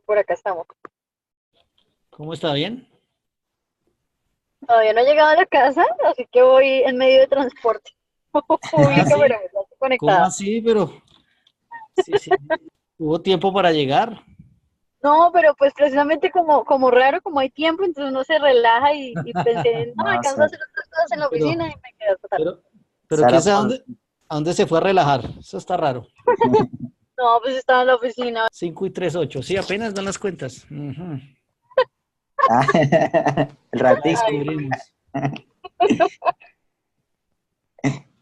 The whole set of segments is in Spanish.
Por acá estamos. ¿Cómo está? ¿Bien? Todavía no he llegado a la casa, así que voy en medio de transporte Ah, público, pero sí. ya estoy ¿Cómo conectada. así? Pero sí, sí. ¿Hubo tiempo para llegar? No, pero pues precisamente como raro, como hay tiempo, entonces uno se relaja y pensé, no, No, alcanzo a hacer otras cosas en la Pero, oficina y me quedé hasta tarde. pero, pero quién Sara, sabe a dónde se fue a relajar. Eso está raro. No, pues estaba en la oficina. 5 y 3 8. Sí, apenas dan las cuentas. Ujú. Ah, el La ratico. Ay, descubrimos.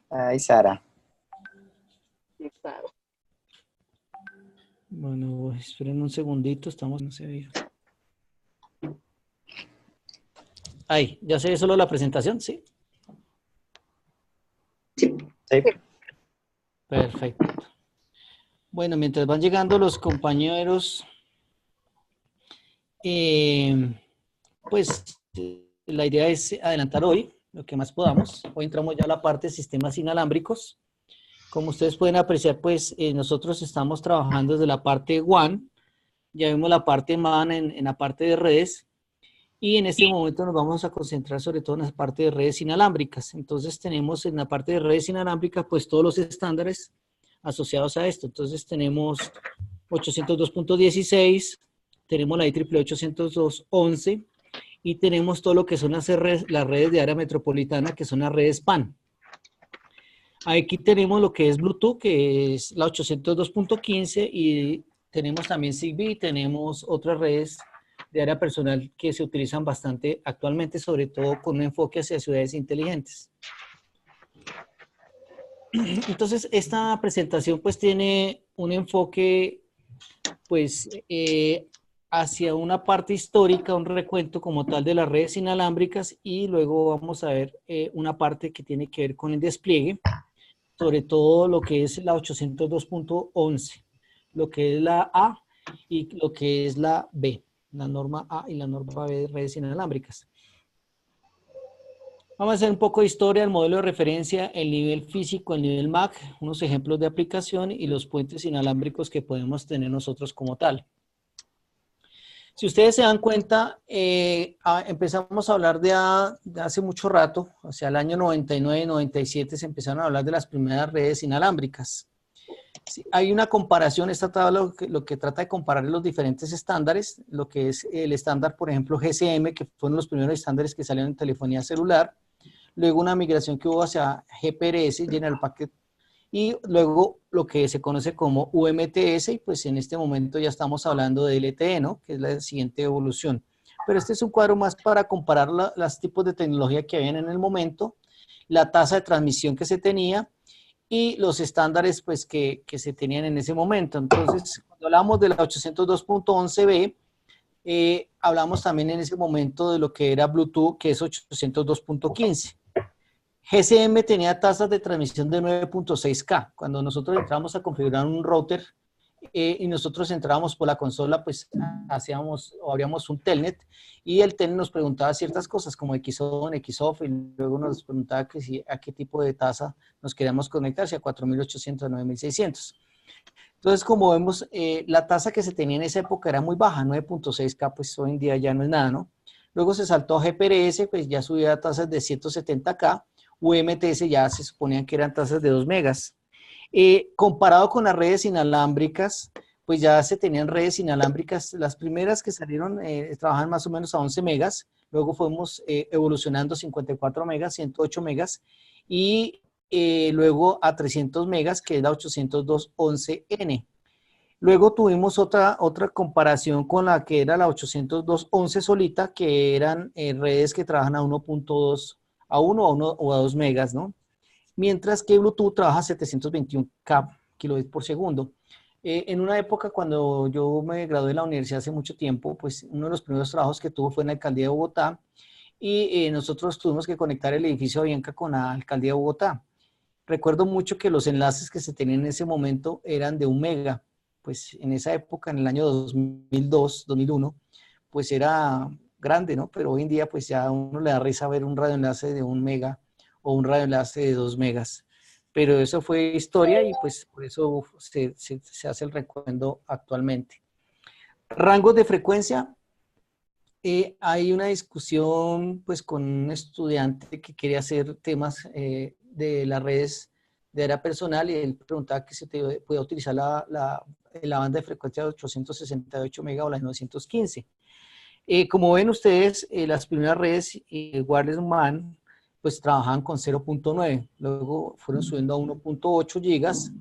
Ay, Sara. sí, claro. Bueno, esperen un segundito. Estamos, no se ve. Ahí, ya se ve solo la presentación, ¿sí? Sí. Perfecto. Bueno, mientras van llegando los compañeros, eh, pues la idea es adelantar hoy lo que más podamos. Hoy entramos ya a la parte de sistemas inalámbricos. Como ustedes pueden apreciar, pues nosotros estamos trabajando desde la parte WAN, ya vimos la parte MAN en la parte de redes, y en este momento nos vamos a concentrar sobre todo en la parte de redes inalámbricas. Entonces tenemos en la parte de redes inalámbricas pues todos los estándares asociados a esto. Entonces tenemos 802.16, tenemos la IEEE 802.11 y tenemos todo lo que son las redes de área metropolitana, que son las redes PAN. Aquí tenemos lo que es Bluetooth, que es la 802.15 y tenemos también Zigbee, tenemos otras redes de área personal que se utilizan bastante actualmente, sobre todo con un enfoque hacia ciudades inteligentes. Entonces, esta presentación pues tiene un enfoque pues hacia una parte histórica, un recuento como tal de las redes inalámbricas y luego vamos a ver una parte que tiene que ver con el despliegue, sobre todo lo que es la 802.11, lo que es la A y lo que es la B, la norma A y la norma B de redes inalámbricas. Vamos a hacer un poco de historia, el modelo de referencia, el nivel físico, el nivel MAC, unos ejemplos de aplicación y los puentes inalámbricos que podemos tener nosotros como tal. Si ustedes se dan cuenta, empezamos a hablar de hace mucho rato, o sea, el año 99, 97, se empezaron a hablar de las primeras redes inalámbricas. Sí, hay una comparación, esta tabla lo que trata de comparar los diferentes estándares, lo que es el estándar, por ejemplo, GSM, que fueron los primeros estándares que salieron en telefonía celular, luego una migración que hubo hacia GPRS, General Packet, y luego lo que se conoce como UMTS, y pues en este momento ya estamos hablando de LTE, ¿no? Que es la siguiente evolución. Pero este es un cuadro más para comparar los tipos de tecnología que habían en el momento, la tasa de transmisión que se tenía, y los estándares pues, que se tenían en ese momento. Entonces, cuando hablamos de la 802.11b, hablamos también en ese momento de lo que era Bluetooth, que es 802.15. GSM tenía tasas de transmisión de 9.6K. Cuando nosotros entramos a configurar un router y nosotros entrábamos por la consola, pues hacíamos o abríamos un telnet y el telnet nos preguntaba ciertas cosas como XON, XOF y luego nos preguntaba que si, a qué tipo de tasa nos queríamos conectar, si a 4800 a 9600. Entonces, como vemos, la tasa que se tenía en esa época era muy baja, 9.6K, pues hoy en día ya no es nada, ¿no? Luego se saltó a GPRS, pues ya subía a tasas de 170K, UMTS ya se suponían que eran tasas de 2 megas. Comparado con las redes inalámbricas, pues ya se tenían redes inalámbricas, las primeras que salieron trabajan más o menos a 11 megas, luego fuimos evolucionando 54 megas, 108 megas y luego a 300 megas, que es la 802.11n. Luego tuvimos otra comparación con la que era la 802.11 solita, que eran redes que trabajan a 1.2, a 1 o a 2 megas, ¿no? Mientras que Bluetooth trabaja a 721K kilobits por segundo. En una época cuando yo me gradué de la universidad hace mucho tiempo, pues uno de los primeros trabajos que tuve fue en la alcaldía de Bogotá y nosotros tuvimos que conectar el edificio Avianca con la alcaldía de Bogotá. Recuerdo mucho que los enlaces que se tenían en ese momento eran de 1 mega, pues en esa época, en el año 2002, 2001, pues era grande, ¿no? Pero hoy en día pues ya a uno le da risa ver un radioenlace de 1 mega o un radioenlace de 2 megas. Pero eso fue historia y pues por eso se hace el recuento actualmente. Rangos de frecuencia. Hay una discusión pues con un estudiante que quiere hacer temas de las redes de área personal y él preguntaba que se podía utilizar la banda de frecuencia de 868 MHz o la de 915. Como ven ustedes, las primeras redes wireless MAN pues trabajaban con 0.9, luego fueron subiendo a 1.8 gigas,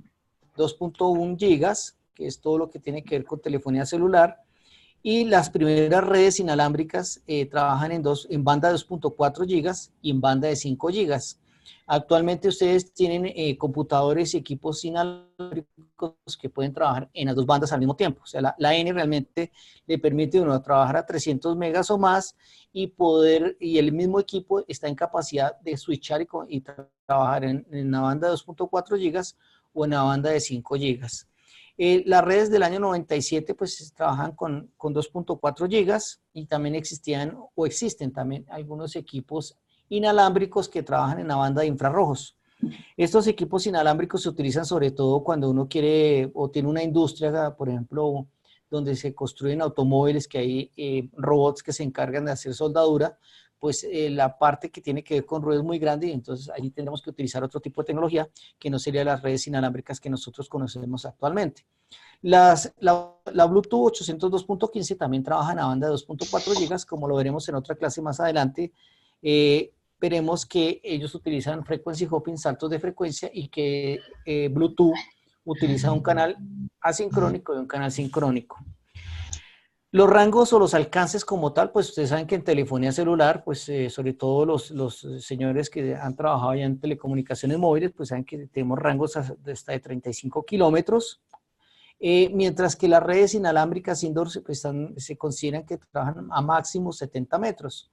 2.1 gigas, que es todo lo que tiene que ver con telefonía celular, y las primeras redes inalámbricas trabajan en banda de 2.4 gigas y en banda de 5 gigas. Actualmente ustedes tienen computadores y equipos inalámbricos que pueden trabajar en las dos bandas al mismo tiempo. O sea, la N realmente le permite a uno trabajar a 300 megas o más y el mismo equipo está en capacidad de switchar y trabajar en la banda de 2.4 gigas o en la banda de 5 gigas. Las redes del año 97 pues trabajan con 2.4 gigas y también existían o existen también algunos equipos inalámbricos que trabajan en la banda de infrarrojos. Estos equipos inalámbricos se utilizan sobre todo cuando uno quiere o tiene una industria, por ejemplo, donde se construyen automóviles, que hay robots que se encargan de hacer soldadura, pues la parte que tiene que ver con ruedas es muy grande y entonces ahí tendremos que utilizar otro tipo de tecnología que no sería las redes inalámbricas que nosotros conocemos actualmente. La Bluetooth 802.15 también trabaja en la banda de 2.4 gigas, como lo veremos en otra clase más adelante. Veremos que ellos utilizan frequency hopping, saltos de frecuencia, y que Bluetooth utiliza un canal asincrónico y un canal sincrónico. Los rangos o los alcances como tal, pues ustedes saben que en telefonía celular, pues sobre todo los señores que han trabajado ya en telecomunicaciones móviles, pues saben que tenemos rangos hasta de 35 kilómetros, mientras que las redes inalámbricas indoor se consideran que trabajan a máximo 70 metros.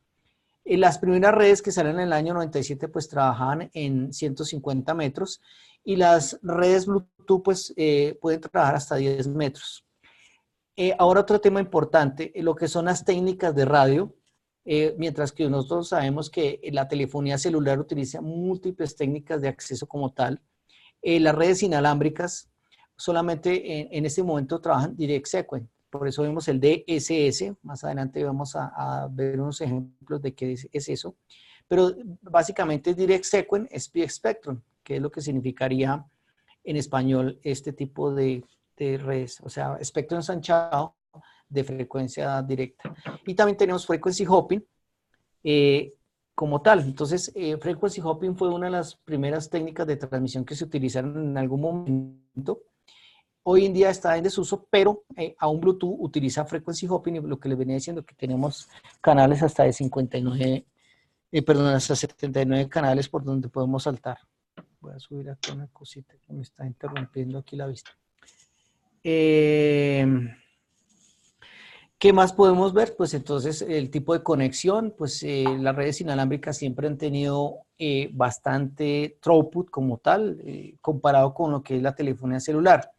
Las primeras redes que salen en el año 97 pues trabajaban en 150 metros y las redes Bluetooth pues pueden trabajar hasta 10 metros. Ahora otro tema importante, lo que son las técnicas de radio, mientras que nosotros sabemos que la telefonía celular utiliza múltiples técnicas de acceso como tal, las redes inalámbricas solamente en este momento trabajan Direct Sequence, por eso vemos el DSS, más adelante vamos a ver unos ejemplos de qué es eso, pero básicamente Direct Sequence es Speed Spectrum, que es lo que significaría en español este tipo de redes, o sea, espectro ensanchado de frecuencia directa. Y también tenemos frequency hopping como tal. Entonces, frequency hopping fue una de las primeras técnicas de transmisión que se utilizaron en algún momento. Hoy en día está en desuso, pero aún Bluetooth utiliza frequency hopping, y lo que les venía diciendo que tenemos canales hasta de 59, hasta 79 canales por donde podemos saltar. Voy a subir aquí una cosita que me está interrumpiendo aquí la vista. ¿Qué más podemos ver? Pues entonces el tipo de conexión, pues las redes inalámbricas siempre han tenido bastante throughput como tal, comparado con lo que es la telefonía celular.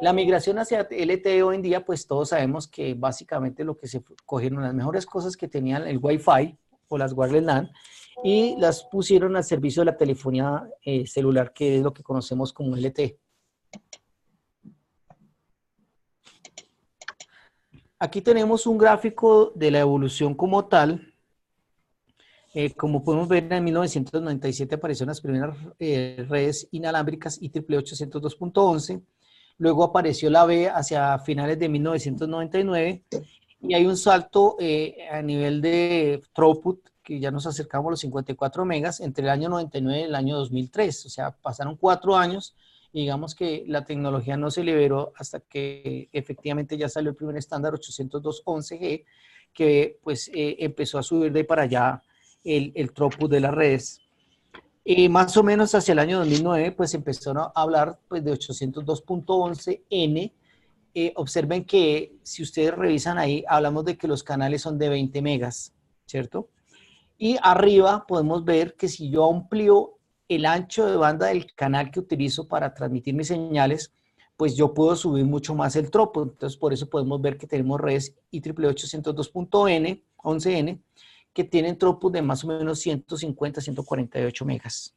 La migración hacia LTE hoy en día, pues todos sabemos que básicamente lo que se cogieron las mejores cosas que tenían el Wi-Fi o las wireless LAN y las pusieron al servicio de la telefonía celular, que es lo que conocemos como LTE. Aquí tenemos un gráfico de la evolución como tal. Como podemos ver, en 1997 aparecieron las primeras redes inalámbricas IEEE 802.11. Luego apareció la B hacia finales de 1999 y hay un salto a nivel de throughput que ya nos acercamos a los 54 megas entre el año 99 y el año 2003. O sea, pasaron 4 años y digamos que la tecnología no se liberó hasta que efectivamente ya salió el primer estándar 802.11g, que pues empezó a subir de ahí para allá el throughput de las redes. Más o menos hacia el año 2009, pues empezaron a hablar pues, de 802.11n. Observen que si ustedes revisan ahí, hablamos de que los canales son de 20 megas, ¿cierto? Y arriba podemos ver que si yo amplío el ancho de banda del canal que utilizo para transmitir mis señales, pues yo puedo subir mucho más el throughput. Entonces, por eso podemos ver que tenemos redes IEEE 802.11n, que tienen throughput de más o menos 150, 148 megas.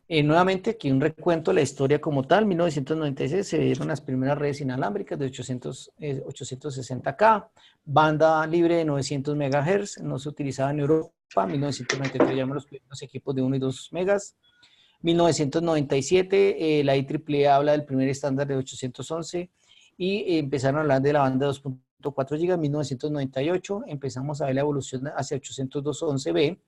Nuevamente, aquí un recuento de la historia como tal. En 1996 se dieron las primeras redes inalámbricas de 860K, banda libre de 900 MHz, no se utilizaba en Europa. En 1993 ya los primeros equipos de 1 y 2 megas. 1997, la IEEE habla del primer estándar de 811 y empezaron a hablar de la banda de 2.4 GB. En 1998 empezamos a ver la evolución hacia 802.11b.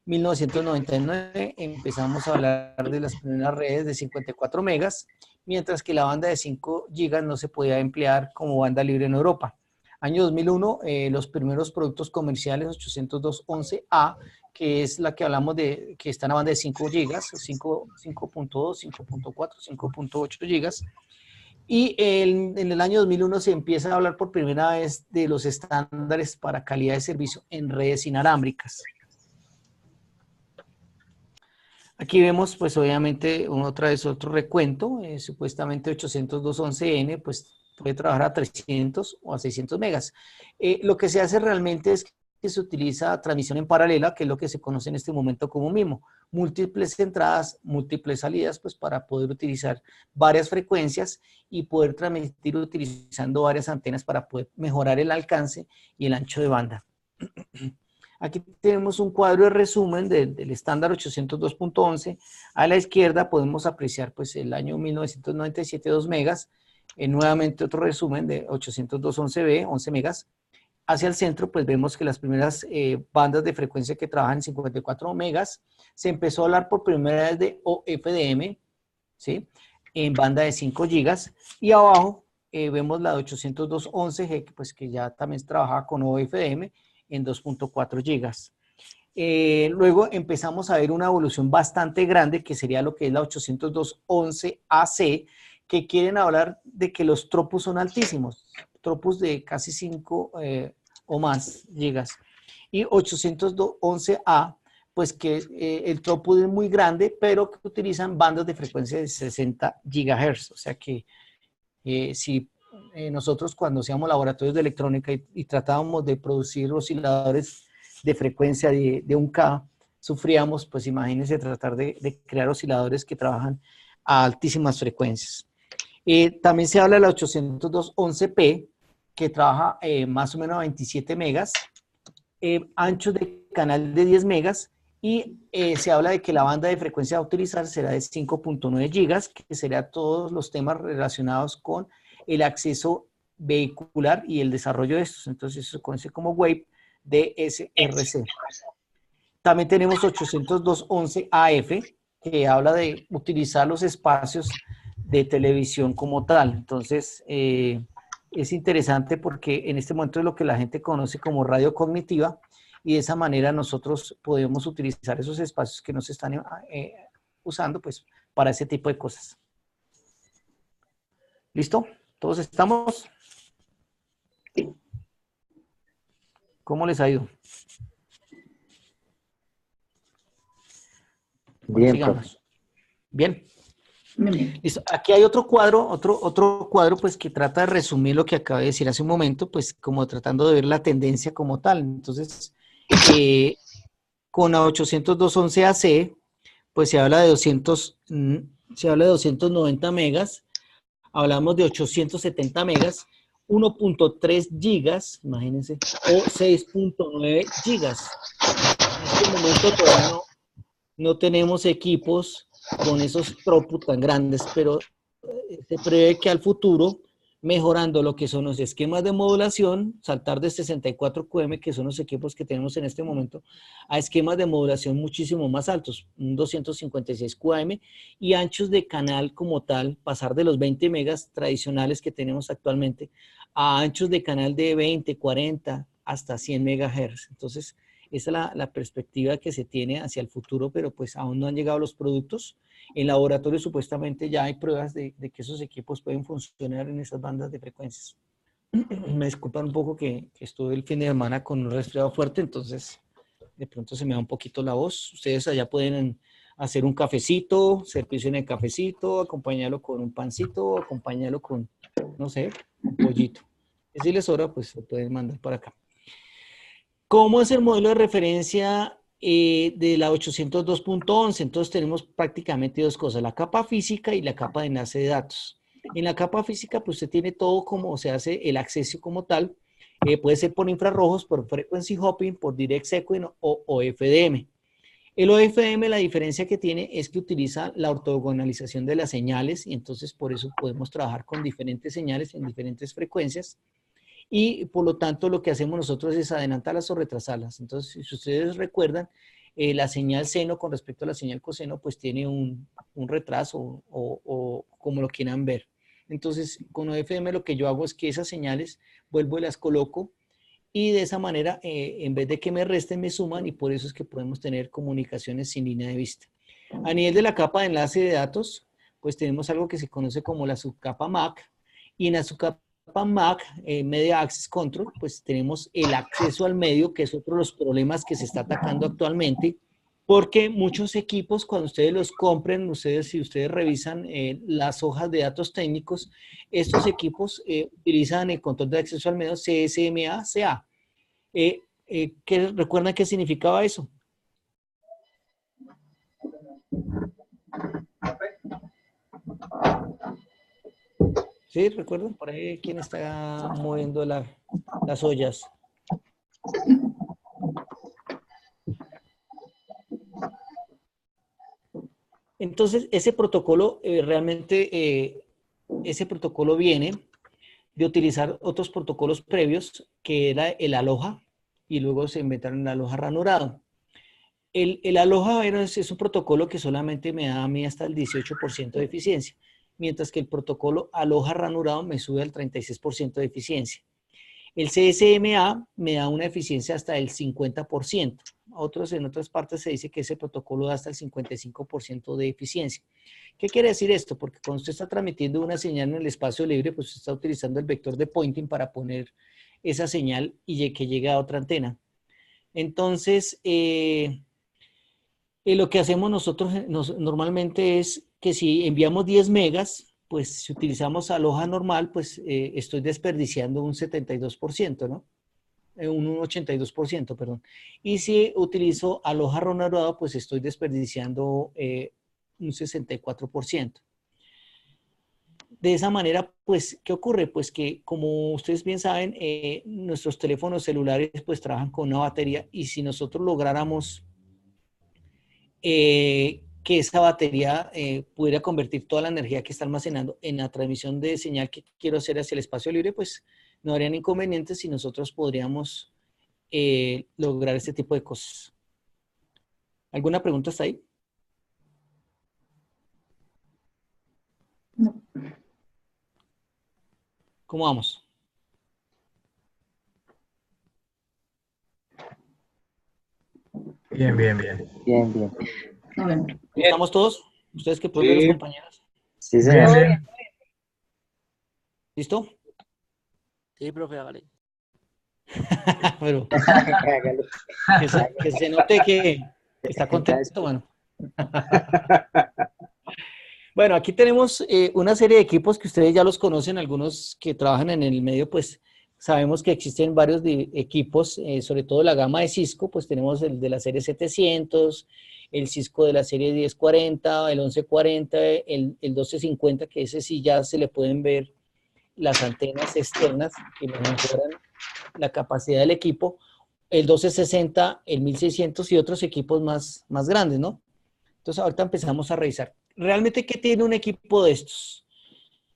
1999 empezamos a hablar de las primeras redes de 54 megas, mientras que la banda de 5 gigas no se podía emplear como banda libre en Europa. Año 2001, los primeros productos comerciales 802.11a, que es la que hablamos de, que está en la banda de 5 gigas, 5.2, 5.4, 5.8 gigas. Y en el año 2001 se empieza a hablar por primera vez de los estándares para calidad de servicio en redes inalámbricas. Aquí vemos, pues obviamente, otra vez otro recuento, supuestamente 802.11n, pues puede trabajar a 300 o a 600 megas. Lo que se hace realmente es que se utiliza transmisión en paralela, que es lo que se conoce en este momento como MIMO. Múltiples entradas, múltiples salidas, pues para poder utilizar varias frecuencias y poder transmitir utilizando varias antenas para poder mejorar el alcance y el ancho de banda. Aquí tenemos un cuadro de resumen del estándar 802.11. A la izquierda podemos apreciar pues el año 1997, 2 megas. Nuevamente otro resumen de 802.11b, 11 megas. Hacia el centro pues vemos que las primeras bandas de frecuencia que trabajan en 54 megas. Se empezó a hablar por primera vez de OFDM, ¿sí? En banda de 5 gigas. Y abajo vemos la de 802.11g, pues que ya también trabajaba con OFDM en 2.4 gigas. Luego empezamos a ver una evolución bastante grande que sería lo que es la 802.11ac, que quieren hablar de que los tropos son altísimos, tropos de casi 5 o más gigas. Y 802.11a, pues que el tropo es muy grande, pero que utilizan bandas de frecuencia de 60 GHz. O sea que si nosotros cuando hacíamos laboratorios de electrónica y tratábamos de producir osciladores de frecuencia de 1K, sufríamos, pues imagínense tratar de crear osciladores que trabajan a altísimas frecuencias. También se habla de la 802.11p, que trabaja más o menos a 27 megas, anchos de canal de 10 megas, y se habla de que la banda de frecuencia a utilizar será de 5.9 gigas, que será todos los temas relacionados con el acceso vehicular y el desarrollo de estos. Entonces eso se conoce como Wave DSRC. También tenemos 802.11AF, que habla de utilizar los espacios de televisión como tal. Entonces es interesante porque en este momento es lo que la gente conoce como radio cognitiva, y de esa manera nosotros podemos utilizar esos espacios que nos están usando pues para ese tipo de cosas. ¿Listo? ¿Todos estamos? ¿Cómo les ha ido? Bien, profe. Bien. Listo. Aquí hay otro cuadro, otro cuadro pues que trata de resumir lo que acabé de decir hace un momento, pues como tratando de ver la tendencia como tal. Entonces, con la 802.11ac, pues se habla de 290 megas, hablamos de 870 megas, 1.3 gigas, imagínense, o 6.9 gigas. En este momento todavía no tenemos equipos con esos tropos tan grandes, pero se prevé que al futuro, mejorando lo que son los esquemas de modulación, saltar de 64QM, que son los equipos que tenemos en este momento, a esquemas de modulación muchísimo más altos, un 256QM, y anchos de canal como tal, pasar de los 20 megas tradicionales que tenemos actualmente, a anchos de canal de 20, 40, hasta 100 MHz. Entonces, esa es la perspectiva que se tiene hacia el futuro, pero pues aún no han llegado los productos. En laboratorio supuestamente ya hay pruebas de que esos equipos pueden funcionar en esas bandas de frecuencias. Me disculpan un poco que estuve el fin de semana con un resfriado fuerte, entonces de pronto se me da un poquito la voz. Ustedes allá pueden hacer un cafecito, servicio en el cafecito, acompañarlo con un pancito, acompañarlo con, no sé, un pollito. Si les sobra, pues lo pueden mandar para acá. ¿Cómo es el modelo de referencia de la 802.11. Entonces tenemos prácticamente dos cosas, la capa física y la capa de enlace de datos. En la capa física, pues usted tiene todo como se hace el acceso como tal. Puede ser por infrarrojos, por frequency hopping, por direct sequence o OFDM. El OFDM, la diferencia que tiene es que utiliza la ortogonalización de las señales y entonces por eso podemos trabajar con diferentes señales en diferentes frecuencias. Y por lo tanto lo que hacemos nosotros es adelantarlas o retrasarlas. Entonces, si ustedes recuerdan, la señal seno con respecto a la señal coseno, pues tiene un retraso o como lo quieran ver. Entonces, con OFM lo que yo hago es que esas señales vuelvo y las coloco y de esa manera, en vez de que me resten, me suman y por eso es que podemos tener comunicaciones sin línea de vista. A nivel de la capa de enlace de datos, pues tenemos algo que se conoce como la subcapa MAC y en la subcapa MAC, Media Access Control, pues tenemos el acceso al medio, que es otro de los problemas que se está atacando actualmente, porque muchos equipos, cuando ustedes los compren, si ustedes revisan las hojas de datos técnicos, estos equipos utilizan el control de acceso al medio CSMA-CA. ¿Recuerdan qué significaba eso? ¿Sí? ¿Recuerdan? Por ahí, ¿quién está moviendo las ollas? Entonces, ese protocolo ese protocolo viene de utilizar otros protocolos previos, que era el Aloha, y luego se inventaron el Aloha ranurado. El Aloha es un protocolo que solamente me da a mí hasta el 18% de eficiencia, mientras que el protocolo Aloha ranurado me sube al 36% de eficiencia. El CSMA me da una eficiencia hasta el 50%. En otras partes se dice que ese protocolo da hasta el 55% de eficiencia. ¿Qué quiere decir esto? Porque cuando usted está transmitiendo una señal en el espacio libre, pues usted está utilizando el vector de pointing para poner esa señal y que llegue a otra antena. Entonces, lo que hacemos nosotros normalmente es que si enviamos 10 megas, pues si utilizamos Aloha normal, pues estoy desperdiciando un 72%, ¿no? Un 82%, perdón. Y si utilizo Aloha ranurado, pues estoy desperdiciando un 64%. De esa manera, pues, ¿qué ocurre? Pues que, como ustedes bien saben, nuestros teléfonos celulares pues trabajan con una batería y si nosotros lográramos que esa batería pudiera convertir toda la energía que está almacenando en la transmisión de señal que quiero hacer hacia el espacio libre, pues no habrían inconvenientes y nosotros podríamos lograr este tipo de cosas. ¿Alguna pregunta hasta ahí? No. ¿Cómo vamos? Bien, bien, bien. Bien, bien. Muy bien. ¿Estamos todos? ¿Ustedes qué pueden ver, los compañeros? Sí, Bien, señor. bien. ¿Listo? Sí, profe, hágale. Pero Hágale. que se note que está contento, bueno. Bueno, aquí tenemos una serie de equipos que ustedes ya los conocen, algunos que trabajan en el medio, pues sabemos que existen varios equipos, sobre todo la gama de Cisco, pues tenemos el de la serie 700, el Cisco de la serie 1040, el 1140, el 1250, que ese sí ya se le pueden ver las antenas externas que mejoran la capacidad del equipo, el 1260, el 1600 y otros equipos más grandes, ¿no? Entonces ahorita empezamos a revisar. ¿Realmente qué tiene un equipo de estos?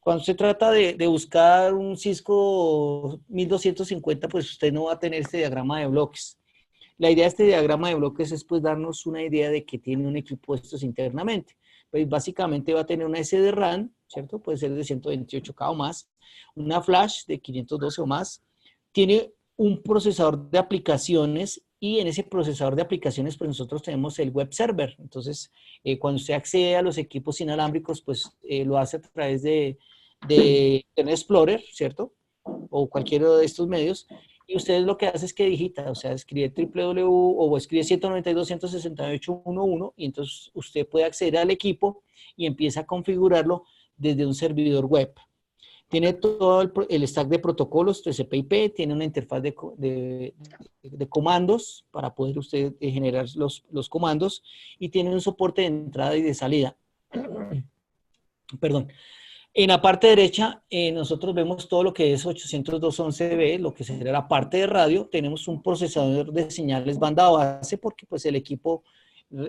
Cuando se trata de buscar un Cisco 1250, pues usted no va a tener este diagrama de bloques. La idea de este diagrama de bloques es pues darnos una idea de que tiene un equipo de estos internamente. Pues básicamente va a tener una SD RAM, ¿cierto? Puede ser de 128K o más, una flash de 512 o más, tiene un procesador de aplicaciones y en ese procesador de aplicaciones pues nosotros tenemos el web server. Entonces, cuando usted accede a los equipos inalámbricos, pues lo hace a través de Internet Explorer, ¿cierto? O cualquiera de estos medios. Y usted lo que hace es que digita, o sea, escribe www o escribe 192.168.1.1 y entonces usted puede acceder al equipo y empieza a configurarlo desde un servidor web. Tiene todo el stack de protocolos TCP/IP, tiene una interfaz de comandos para poder usted generar los comandos y tiene un soporte de entrada y de salida. Perdón. En la parte derecha, nosotros vemos todo lo que es 802.11b, lo que sería la parte de radio. Tenemos un procesador de señales banda base, porque pues el equipo,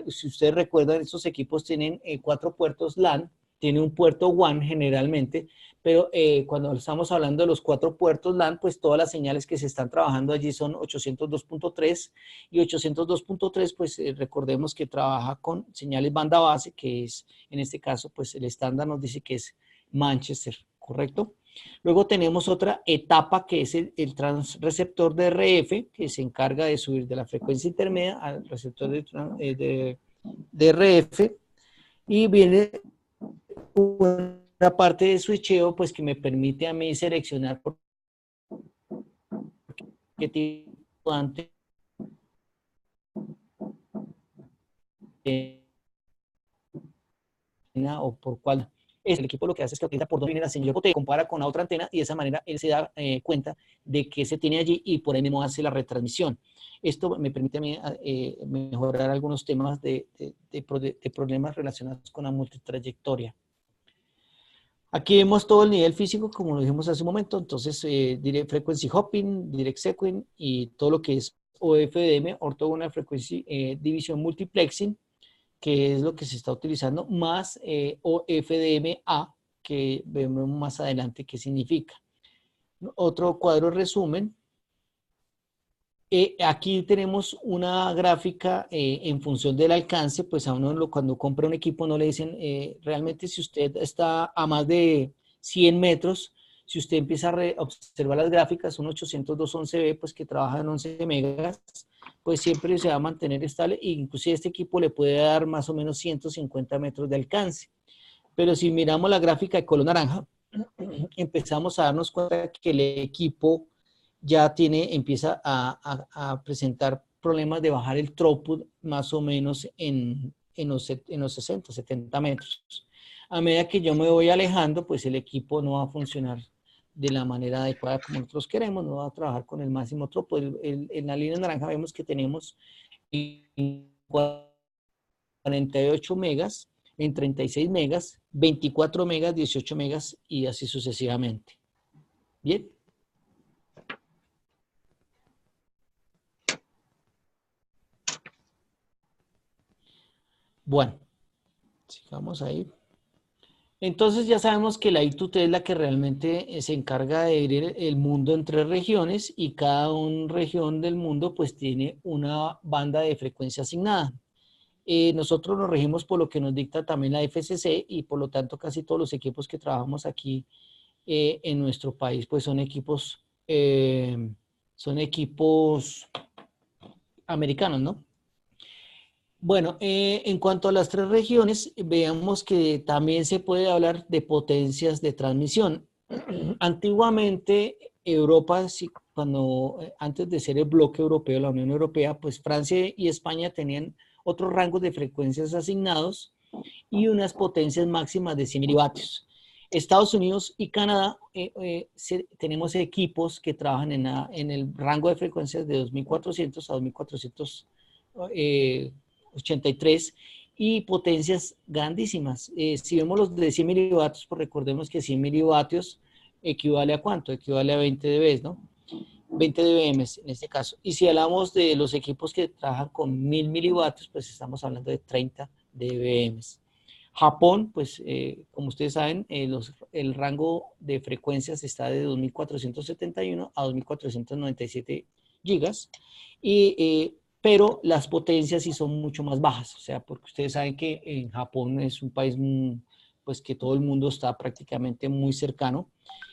si ustedes recuerdan, estos equipos tienen 4 puertos LAN, tiene un puerto WAN generalmente, pero cuando estamos hablando de los 4 puertos LAN, pues todas las señales que se están trabajando allí son 802.3 y 802.3, pues recordemos que trabaja con señales banda base, que es, en este caso, pues el estándar nos dice que es Manchester, ¿correcto? Luego tenemos otra etapa que es el transreceptor de RF, que se encarga de subir de la frecuencia intermedia al receptor de RF, y viene una parte de switcheo, pues que me permite a mí seleccionar por qué tipo de antena o por cuál. El equipo lo que hace es que utiliza por dónde viene la señal, te compara con la otra antena y de esa manera él se da cuenta de que se tiene allí y por ahí mismo hace la retransmisión. Esto me permite a mí mejorar algunos temas de problemas relacionados con la multitrayectoria. Aquí vemos todo el nivel físico, como lo dijimos hace un momento, entonces frequency hopping, direct sequencing y todo lo que es OFDM, Orthogonal Frequency Division Multiplexing, que es lo que se está utilizando, más OFDM-A, que vemos más adelante qué significa. Otro cuadro resumen. Aquí tenemos una gráfica en función del alcance, pues a uno cuando compra un equipo no le dicen, realmente si usted está a más de 100 metros, si usted empieza a observar las gráficas, un 802.11b, pues que trabaja en 11 megas, pues siempre se va a mantener estable, e inclusive este equipo le puede dar más o menos 150 metros de alcance. Pero si miramos la gráfica de color naranja, empezamos a darnos cuenta que el equipo ya empieza a presentar problemas de bajar el throughput más o menos en los 60, 70 metros. A medida que yo me voy alejando, pues el equipo no va a funcionar de la manera adecuada como nosotros queremos, no va a trabajar con el máximo throughput. En la línea naranja vemos que tenemos 48 megas, en 36 megas, 24 megas, 18 megas y así sucesivamente. Bien. Bueno, sigamos ahí. Entonces ya sabemos que la I2T es la que realmente se encarga de dividir el mundo en 3 regiones y cada región del mundo pues tiene una banda de frecuencia asignada. Nosotros nos regimos por lo que nos dicta también la FCC y por lo tanto casi todos los equipos que trabajamos aquí en nuestro país pues son equipos americanos, ¿no? Bueno, en cuanto a las 3 regiones, veamos que también se puede hablar de potencias de transmisión. Antiguamente, Europa, antes de ser el bloque europeo, la Unión Europea, pues Francia y España tenían otros rangos de frecuencias asignados y unas potencias máximas de 100 milivatios. Estados Unidos y Canadá tenemos equipos que trabajan en el rango de frecuencias de 2400 a 2483 y potencias grandísimas. Si vemos los de 100 milivatios, pues recordemos que 100 milivatios equivale a ¿cuánto? Equivale a 20 dB, ¿no? 20 dBm en este caso. Y si hablamos de los equipos que trabajan con 1000 milivatios, pues estamos hablando de 30 dBm. Japón, pues como ustedes saben, el rango de frecuencias está de 2471 a 2497 gigas, pero las potencias sí son mucho más bajas, o sea, porque ustedes saben que en Japón es un país pues que todo el mundo está prácticamente muy cercano,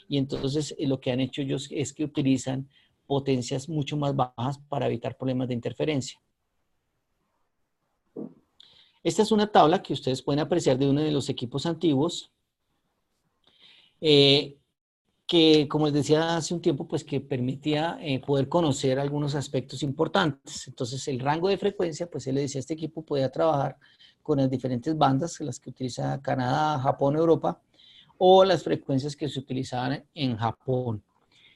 y entonces lo que han hecho ellos es que utilizan potencias mucho más bajas para evitar problemas de interferencia. Esta es una tabla que ustedes pueden apreciar de uno de los equipos antiguos, que como les decía hace un tiempo, pues que permitía poder conocer algunos aspectos importantes. Entonces el rango de frecuencia, pues él le decía, este equipo podía trabajar con las diferentes bandas, las que utiliza Canadá, Japón, Europa, o las frecuencias que se utilizaban en Japón.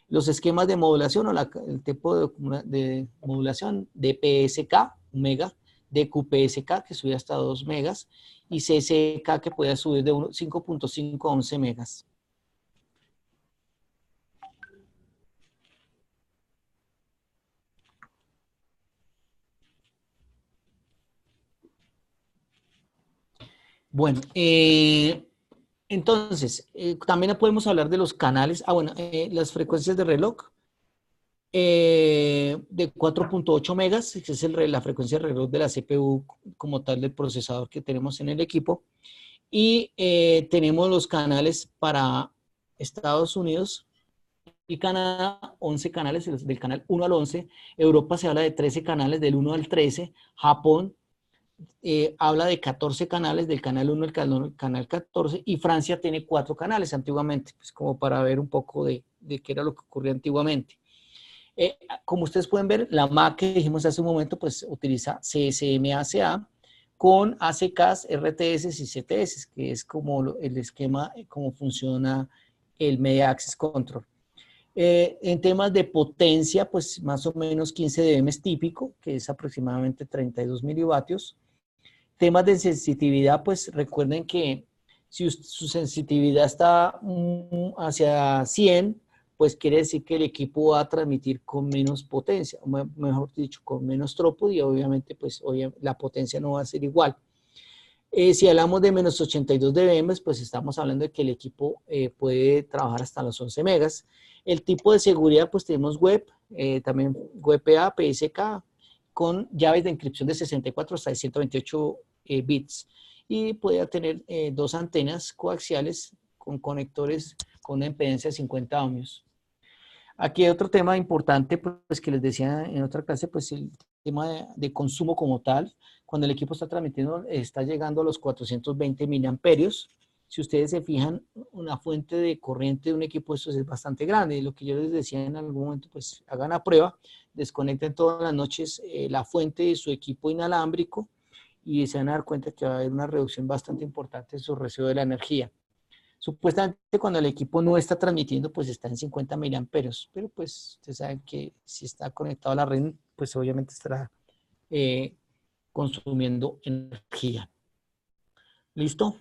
Los esquemas de modulación o el tipo de modulación DPSK, un mega, DQPSK, que subía hasta 2 megas, y CSK, que podía subir de 5.5 a 11 megas. Bueno, entonces, también podemos hablar de los canales. Las frecuencias de reloj de 4.8 megas, que es la frecuencia de reloj de la CPU como tal del procesador que tenemos en el equipo. Y tenemos los canales para Estados Unidos y Canadá, 11 canales, del canal 1 al 11. Europa se habla de 13 canales, del 1 al 13. Japón habla de 14 canales, del canal 1 al canal 14, y Francia tiene 4 canales antiguamente, pues como para ver un poco de qué era lo que ocurría antiguamente. Como ustedes pueden ver, la MAC que dijimos hace un momento, pues utiliza CSMACA con ACKs, RTS y CTS, que es como el esquema, cómo funciona el Media Access Control. En temas de potencia, pues más o menos 15 dB es típico, que es aproximadamente 32 milivatios. Temas de sensitividad, pues recuerden que si su sensitividad está hacia 100, pues quiere decir que el equipo va a transmitir con menos potencia, o mejor dicho, con menos throughput, y obviamente pues la potencia no va a ser igual. Si hablamos de menos 82 dB, pues estamos hablando de que el equipo puede trabajar hasta los 11 megas. El tipo de seguridad, pues tenemos web, también WPA, PSK, con llaves de encripción de 64 hasta 128 bits. Y puede tener 2 antenas coaxiales con conectores con una impedancia de 50 ohmios. Aquí hay otro tema importante, pues que les decía en otra clase, pues el tema de consumo como tal. Cuando el equipo está transmitiendo, está llegando a los 420 miliamperios. Si ustedes se fijan, una fuente de corriente de un equipo, eso es bastante grande. Y lo que yo les decía en algún momento, pues hagan la prueba, desconecten todas las noches la fuente de su equipo inalámbrico y se van a dar cuenta que va a haber una reducción bastante importante en su recibo de la energía. Supuestamente cuando el equipo no está transmitiendo, pues está en 50 miliamperios, pero pues ustedes saben que si está conectado a la red, pues obviamente estará consumiendo energía. ¿Listo?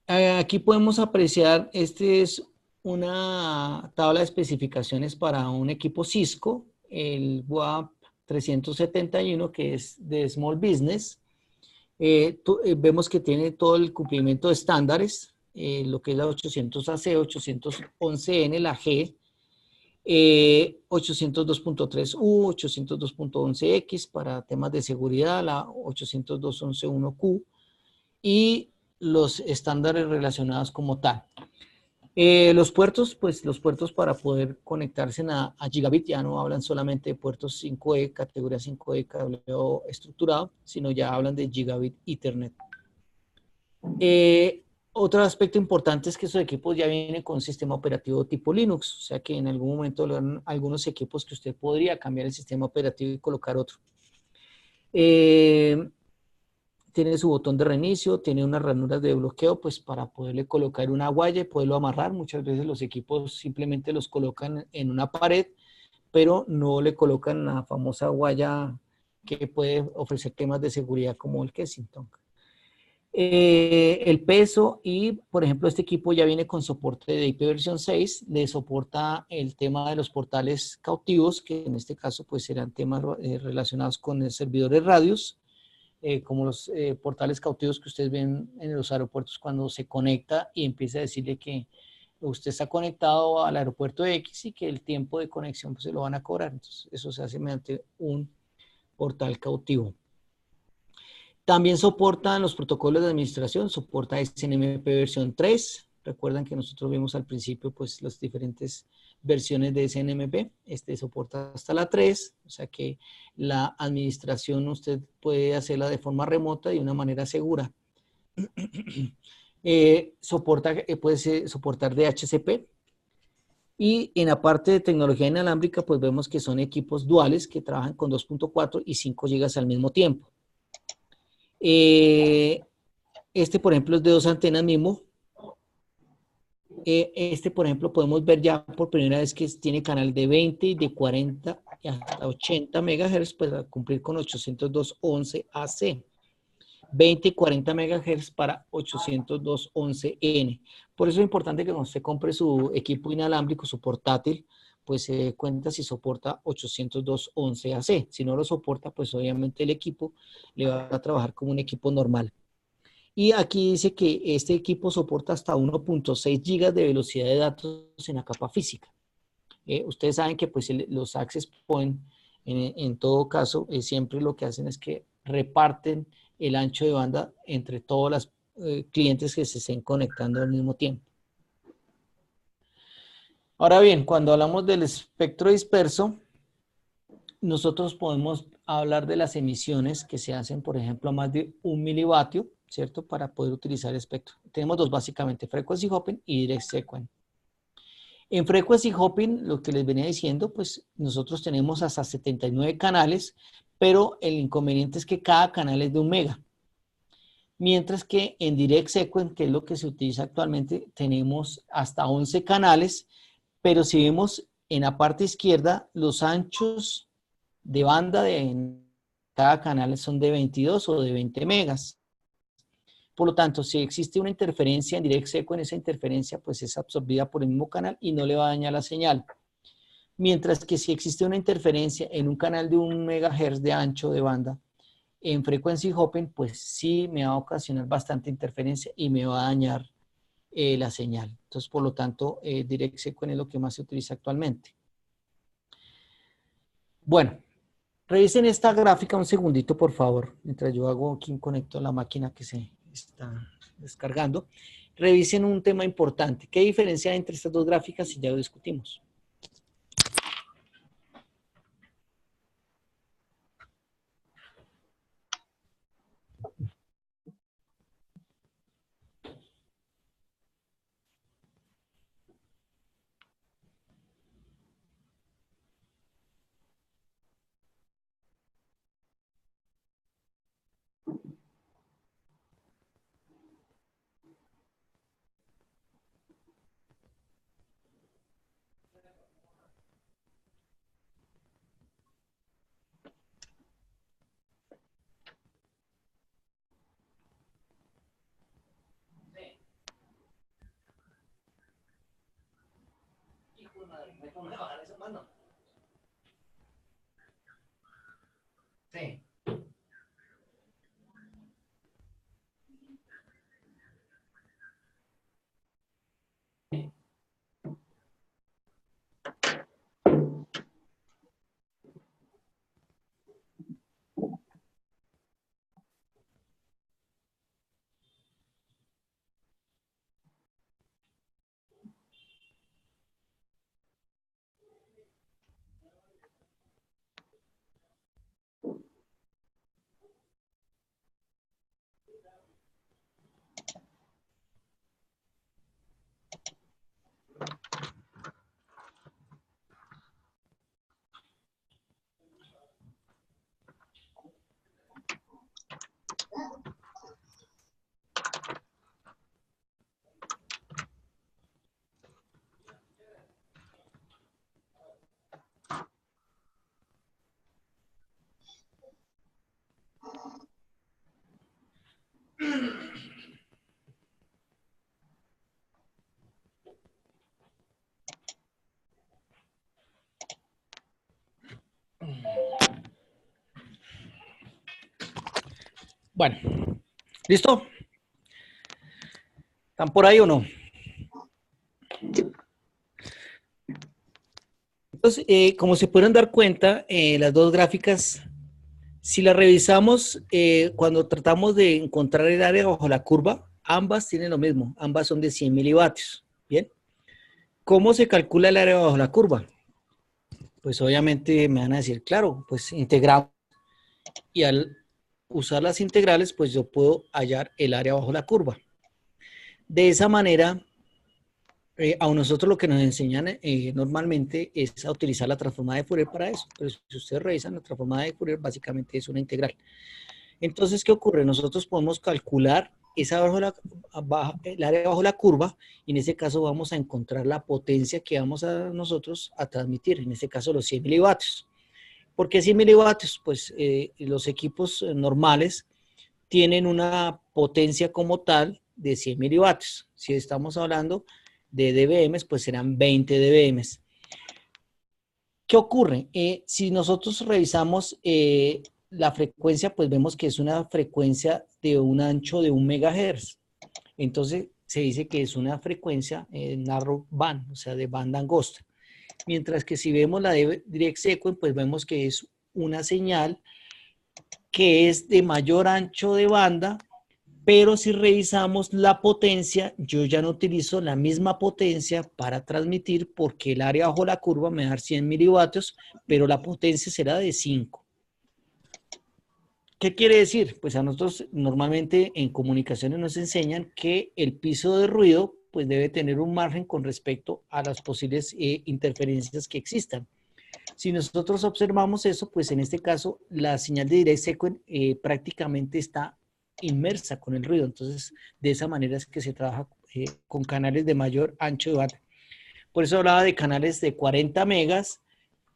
Aquí podemos apreciar, este es una tabla de especificaciones para un equipo Cisco, el WAP 371, que es de Small Business. Vemos que tiene todo el cumplimiento de estándares, lo que es la 800AC, 811N, la G, 802.3U, 802.11X para temas de seguridad, la 802.11.1Q y los estándares relacionados como tal. Los puertos, pues los puertos para poder conectarse a gigabit ya no hablan solamente de puertos 5E, categoría 5E, cableado estructurado, sino ya hablan de gigabit Ethernet. Otro aspecto importante es que esos equipos ya vienen con un sistema operativo tipo Linux, o sea que en algún momento habrán algunos equipos que usted podría cambiar el sistema operativo y colocar otro. Tiene su botón de reinicio, tiene unas ranuras de bloqueo, pues para poderle colocar una guaya y poderlo amarrar. Muchas veces los equipos simplemente los colocan en una pared, pero no le colocan la famosa guaya que puede ofrecer temas de seguridad como el Kensington. El peso y, por ejemplo, este equipo ya viene con soporte de IPv6, le soporta el tema de los portales cautivos, que en este caso pues serán temas relacionados con el servidores radios, como los portales cautivos que ustedes ven en los aeropuertos cuando se conecta y empieza a decirle que usted está conectado al aeropuerto X y que el tiempo de conexión pues, se lo van a cobrar. Entonces, eso se hace mediante un portal cautivo. También soportan los protocolos de administración, soporta SNMP versión 3. Recuerdan que nosotros vimos al principio pues las diferentes versiones de SNMP. Este soporta hasta la 3, o sea que la administración usted puede hacerla de forma remota y de una manera segura. Puede soportar DHCP. Y en la parte de tecnología inalámbrica, pues vemos que son equipos duales que trabajan con 2.4 y 5 GB al mismo tiempo. Este, por ejemplo, es de 2 antenas mismo, Este, por ejemplo, podemos ver ya por primera vez que tiene canal de 20 y de 40 y hasta 80 MHz para cumplir con 802.11 AC. 20 y 40 MHz para 802.11N. Por eso es importante que cuando usted compre su equipo inalámbrico, su portátil, pues se dé cuenta si soporta 802.11 AC. Si no lo soporta, pues obviamente el equipo le va a trabajar como un equipo normal. Y aquí dice que este equipo soporta hasta 1.6 GB de velocidad de datos en la capa física. Ustedes saben que pues los access point, en todo caso, siempre lo que hacen es que reparten el ancho de banda entre todos los clientes que se estén conectando al mismo tiempo. Ahora bien, cuando hablamos del espectro disperso, nosotros podemos hablar de las emisiones que se hacen, por ejemplo, a más de 1 milivatio, ¿cierto? Para poder utilizar el espectro. Tenemos dos básicamente, frequency hopping y direct sequence. En frequency hopping, lo que les venía diciendo, pues nosotros tenemos hasta 79 canales, pero el inconveniente es que cada canal es de 1 mega. Mientras que en direct sequence, que es lo que se utiliza actualmente, tenemos hasta 11 canales, pero si vemos en la parte izquierda, los anchos de banda de cada canal son de 22 o de 20 megas. Por lo tanto, si existe una interferencia en direct sequence, esa interferencia pues es absorbida por el mismo canal y no le va a dañar la señal. Mientras que si existe una interferencia en un canal de 1 MHz de ancho de banda, en frequency hopping, pues sí me va a ocasionar bastante interferencia y me va a dañar la señal. Entonces, por lo tanto, direct sequence es lo que más se utiliza actualmente. Bueno, revisen esta gráfica un segundito, por favor, mientras yo hago aquí conecto la máquina que se está descargando. Revisen un tema importante. ¿Qué diferencia hay entre estas dos gráficas? Si ya lo discutimos. Sí. Bueno, ¿listo? ¿Están por ahí o no? Entonces, como se pueden dar cuenta, las dos gráficas, si las revisamos, cuando tratamos de encontrar el área bajo la curva, ambas tienen lo mismo, ambas son de 100 milivatios. Bien, ¿cómo se calcula el área bajo la curva? Pues obviamente me van a decir, claro, pues integramos y al usar las integrales, pues yo puedo hallar el área bajo la curva. De esa manera, a nosotros lo que nos enseñan normalmente es a utilizar la transformada de Fourier para eso. Pero si ustedes revisan, la transformada de Fourier básicamente es una integral. Entonces, ¿qué ocurre? Nosotros podemos calcular esa el área bajo la curva, y en ese caso vamos a encontrar la potencia que vamos a nosotros a transmitir, en este caso los 100 milivatio. ¿Por qué 100 milivatio? Pues los equipos normales tienen una potencia como tal de 100 milivatio. Si estamos hablando de dBm, pues serán 20 dBm. ¿Qué ocurre? Si nosotros revisamos la frecuencia, pues vemos que es una frecuencia de un ancho de 1 megahertz. Entonces se dice que es una frecuencia narrow band, o sea, de banda angosta. Mientras que si vemos la de direct sequence, pues vemos que es una señal que es de mayor ancho de banda, pero si revisamos la potencia, yo ya no utilizo la misma potencia para transmitir porque el área bajo la curva me da 100 milivatios, pero la potencia será de 5. ¿Qué quiere decir? Pues a nosotros normalmente en comunicaciones nos enseñan que el piso de ruido pues debe tener un margen con respecto a las posibles interferencias que existan. Si nosotros observamos eso, pues en este caso la señal de direct sequence prácticamente está inmersa con el ruido. Entonces, de esa manera es que se trabaja con canales de mayor ancho de banda. Por eso hablaba de canales de 40 megas,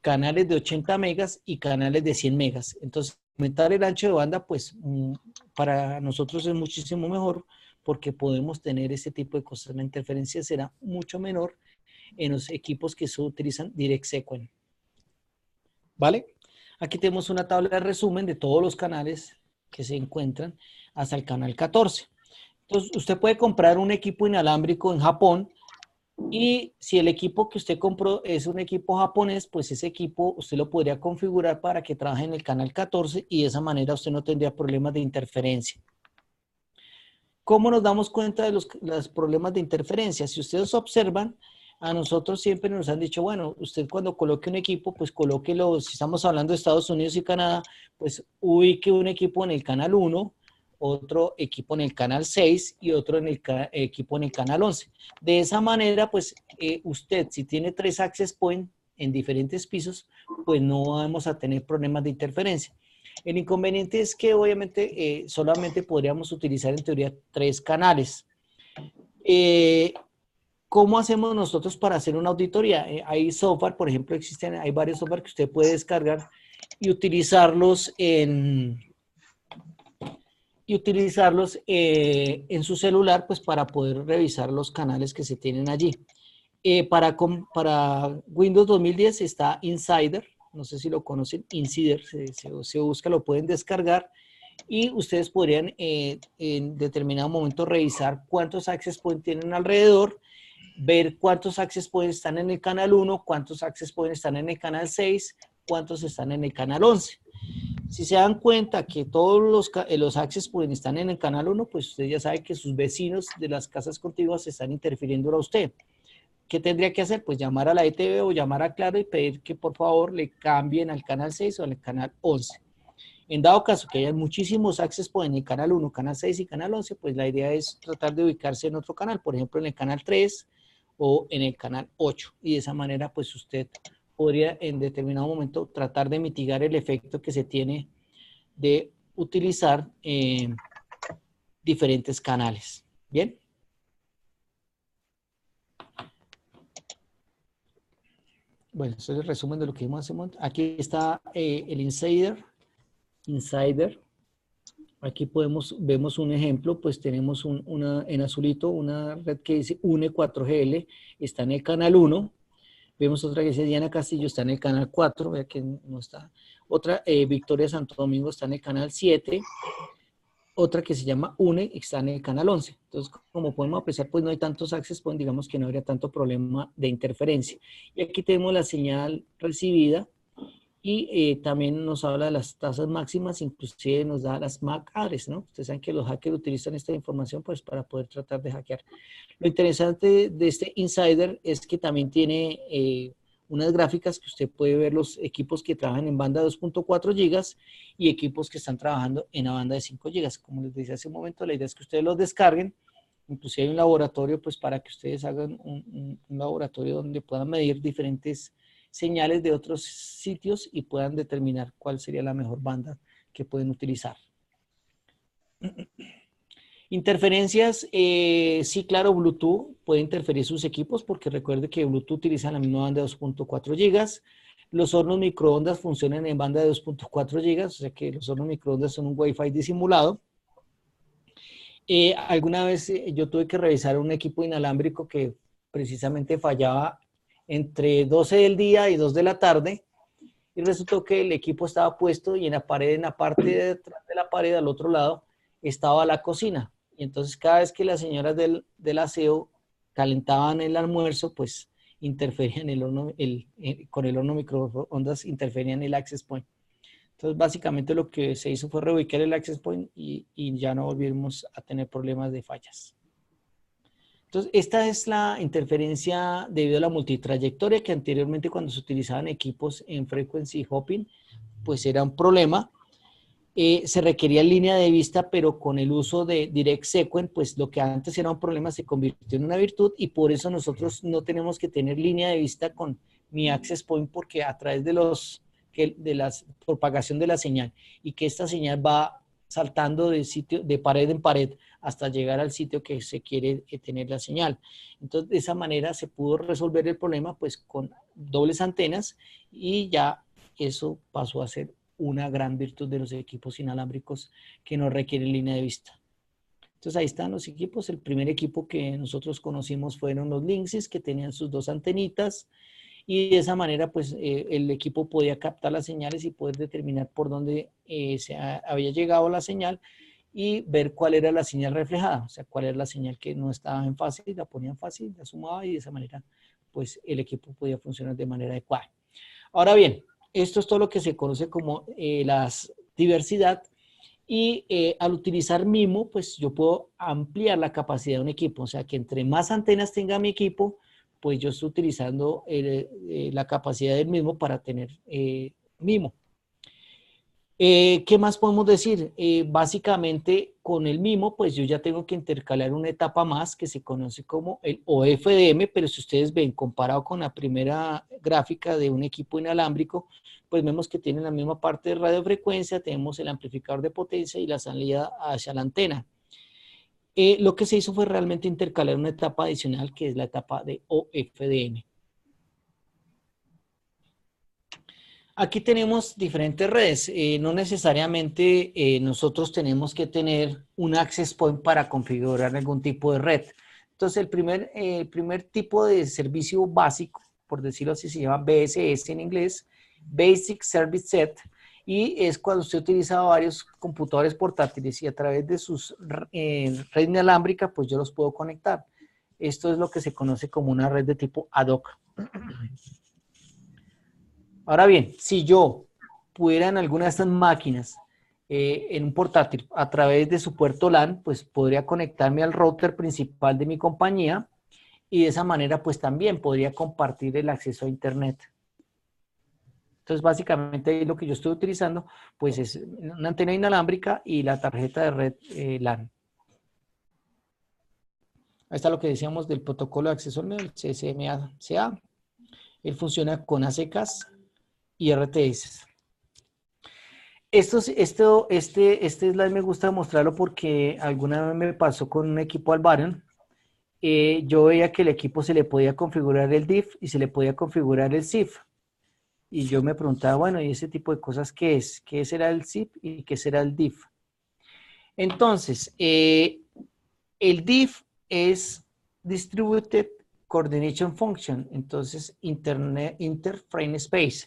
canales de 80 megas y canales de 100 megas. Entonces, aumentar el ancho de banda, pues para nosotros es muchísimo mejor porque podemos tener ese tipo de cosas. La interferencia será mucho menor en los equipos que se utilizan direct sequence. ¿Vale? Aquí tenemos una tabla de resumen de todos los canales que se encuentran hasta el canal 14. Entonces, usted puede comprar un equipo inalámbrico en Japón y si el equipo que usted compró es un equipo japonés, pues ese equipo usted lo podría configurar para que trabaje en el canal 14 y de esa manera usted no tendría problemas de interferencia. ¿Cómo nos damos cuenta de los problemas de interferencia? Si ustedes observan, a nosotros siempre nos han dicho, bueno, usted cuando coloque un equipo, pues colóquelo, si estamos hablando de Estados Unidos y Canadá, pues ubique un equipo en el canal 1, otro equipo en el canal 6 y otro equipo en el canal 11. De esa manera, pues usted, si tiene 3 access points en diferentes pisos, pues no vamos a tener problemas de interferencia. El inconveniente es que obviamente solamente podríamos utilizar en teoría 3 canales. ¿Cómo hacemos nosotros para hacer una auditoría? Hay software, por ejemplo, hay varios software que usted puede descargar y utilizarlos en su celular, pues para poder revisar los canales que se tienen allí. Para Windows 2010 está Insider, no sé si lo conocen, Insider, se busca, lo pueden descargar y ustedes podrían en determinado momento revisar cuántos access points tienen alrededor, ver cuántos access points están en el canal 1, cuántos access points están en el canal 6, cuántos están en el canal 11. Si se dan cuenta que todos los access points están en el canal 1, pues usted ya sabe que sus vecinos de las casas contiguas están interfiriendo a usted. ¿Qué tendría que hacer? Pues llamar a la ETV o llamar a Claro y pedir que por favor le cambien al canal 6 o al canal 11. En dado caso que haya muchísimos access points en el canal 1, canal 6 y canal 11, pues la idea es tratar de ubicarse en otro canal, por ejemplo en el canal 3 o en el canal 8. Y de esa manera pues usted podría en determinado momento tratar de mitigar el efecto que se tiene de utilizar diferentes canales. ¿Bien? Bueno, eso es el resumen de lo que vimos hace un momento. Aquí está el Insider. Aquí vemos un ejemplo, pues tenemos en azulito una red que dice UNE 4GL, está en el canal 1. Vemos otra que dice Diana Castillo, está en el canal 4, vea que no está. Otra, Victoria Santo Domingo, está en el canal 7. Otra que se llama UNE, está en el canal 11. Entonces, como podemos apreciar, pues no hay tantos access points, digamos que no habría tanto problema de interferencia. Y aquí tenemos la señal recibida y también nos habla de las tasas máximas, inclusive nos da las MAC address, ¿no? Ustedes saben que los hackers utilizan esta información pues para poder tratar de hackear. Lo interesante de este Insider es que también tiene unas gráficas que usted puede ver los equipos que trabajan en banda de 2.4 gigas y equipos que están trabajando en la banda de 5 gigas. Como les decía hace un momento, la idea es que ustedes los descarguen. Inclusive hay un laboratorio pues para que ustedes hagan un laboratorio donde puedan medir diferentes señales de otros sitios y puedan determinar cuál sería la mejor banda que pueden utilizar. Interferencias, sí, claro, Bluetooth puede interferir sus equipos porque recuerde que Bluetooth utiliza la misma banda de 2.4 gigas. Los hornos microondas funcionan en banda de 2.4 gigas, o sea que los hornos microondas son un Wi-Fi disimulado. Alguna vez yo tuve que revisar un equipo inalámbrico que precisamente fallaba entre 12 del día y 2 de la tarde y resultó que el equipo estaba puesto y en la pared, en la parte de detrás de la pared, al otro lado, estaba la cocina. Y entonces cada vez que las señoras del aseo calentaban el almuerzo, pues interferían el horno, con el horno microondas, interferían el access point. Entonces básicamente lo que se hizo fue reubicar el access point y ya no volvimos a tener problemas de fallas. Entonces, esta es la interferencia debido a la multitrayectoria que anteriormente cuando se utilizaban equipos en frequency hopping, pues era un problema. Se requería línea de vista, pero con el uso de Direct Sequence, pues lo que antes era un problema se convirtió en una virtud y por eso nosotros no tenemos que tener línea de vista con mi access point porque a través de la propagación de la señal y que esta señal va saltando de pared en pared hasta llegar al sitio que se quiere tener la señal. Entonces, de esa manera se pudo resolver el problema pues con dobles antenas y ya eso pasó a ser una gran virtud de los equipos inalámbricos que no requieren línea de vista. Entonces ahí están los equipos. El primer equipo que nosotros conocimos fueron los Linksys que tenían sus dos antenitas y de esa manera pues el equipo podía captar las señales y poder determinar por dónde había llegado la señal y ver cuál era la señal reflejada, o sea, cuál era la señal que no estaba en fase, la ponía en fase, la sumaba y de esa manera pues el equipo podía funcionar de manera adecuada. Ahora bien, esto es todo lo que se conoce como la diversidad y al utilizar MIMO, pues yo puedo ampliar la capacidad de un equipo, o sea que entre más antenas tenga mi equipo, pues yo estoy utilizando la capacidad del mismo para tener MIMO. ¿Qué más podemos decir? Básicamente con el MIMO, pues yo ya tengo que intercalar una etapa más que se conoce como el OFDM, pero si ustedes ven, comparado con la primera gráfica de un equipo inalámbrico, pues vemos que tienen la misma parte de radiofrecuencia, tenemos el amplificador de potencia y la salida hacia la antena. Lo que se hizo fue realmente intercalar una etapa adicional que es la etapa de OFDM. Aquí tenemos diferentes redes. No necesariamente nosotros tenemos que tener un access point para configurar algún tipo de red. Entonces, el primer tipo de servicio básico, por decirlo así, se llama BSS en inglés, Basic Service Set, y es cuando usted utiliza varios computadores portátiles y a través de sus red inalámbrica, pues yo los puedo conectar. Esto es lo que se conoce como una red de tipo ad hoc. Ahora bien, si yo pudiera en alguna de estas máquinas, en un portátil, a través de su puerto LAN, pues podría conectarme al router principal de mi compañía y de esa manera pues también podría compartir el acceso a internet. Entonces básicamente ahí lo que yo estoy utilizando pues es una antena inalámbrica y la tarjeta de red LAN. Ahí está lo que decíamos del protocolo de acceso al medio, el CSMA. Él funciona con ACKs y RTS. Este slide me gusta mostrarlo porque alguna vez me pasó con un equipo Alvarion. Yo veía que el equipo se le podía configurar el DIF y se le podía configurar el CIF. Y yo me preguntaba, bueno, ¿y ese tipo de cosas qué es? ¿Qué será el CIF y qué será el DIF? Entonces, el DIF es Distributed Coordination Function, entonces Interframe Space.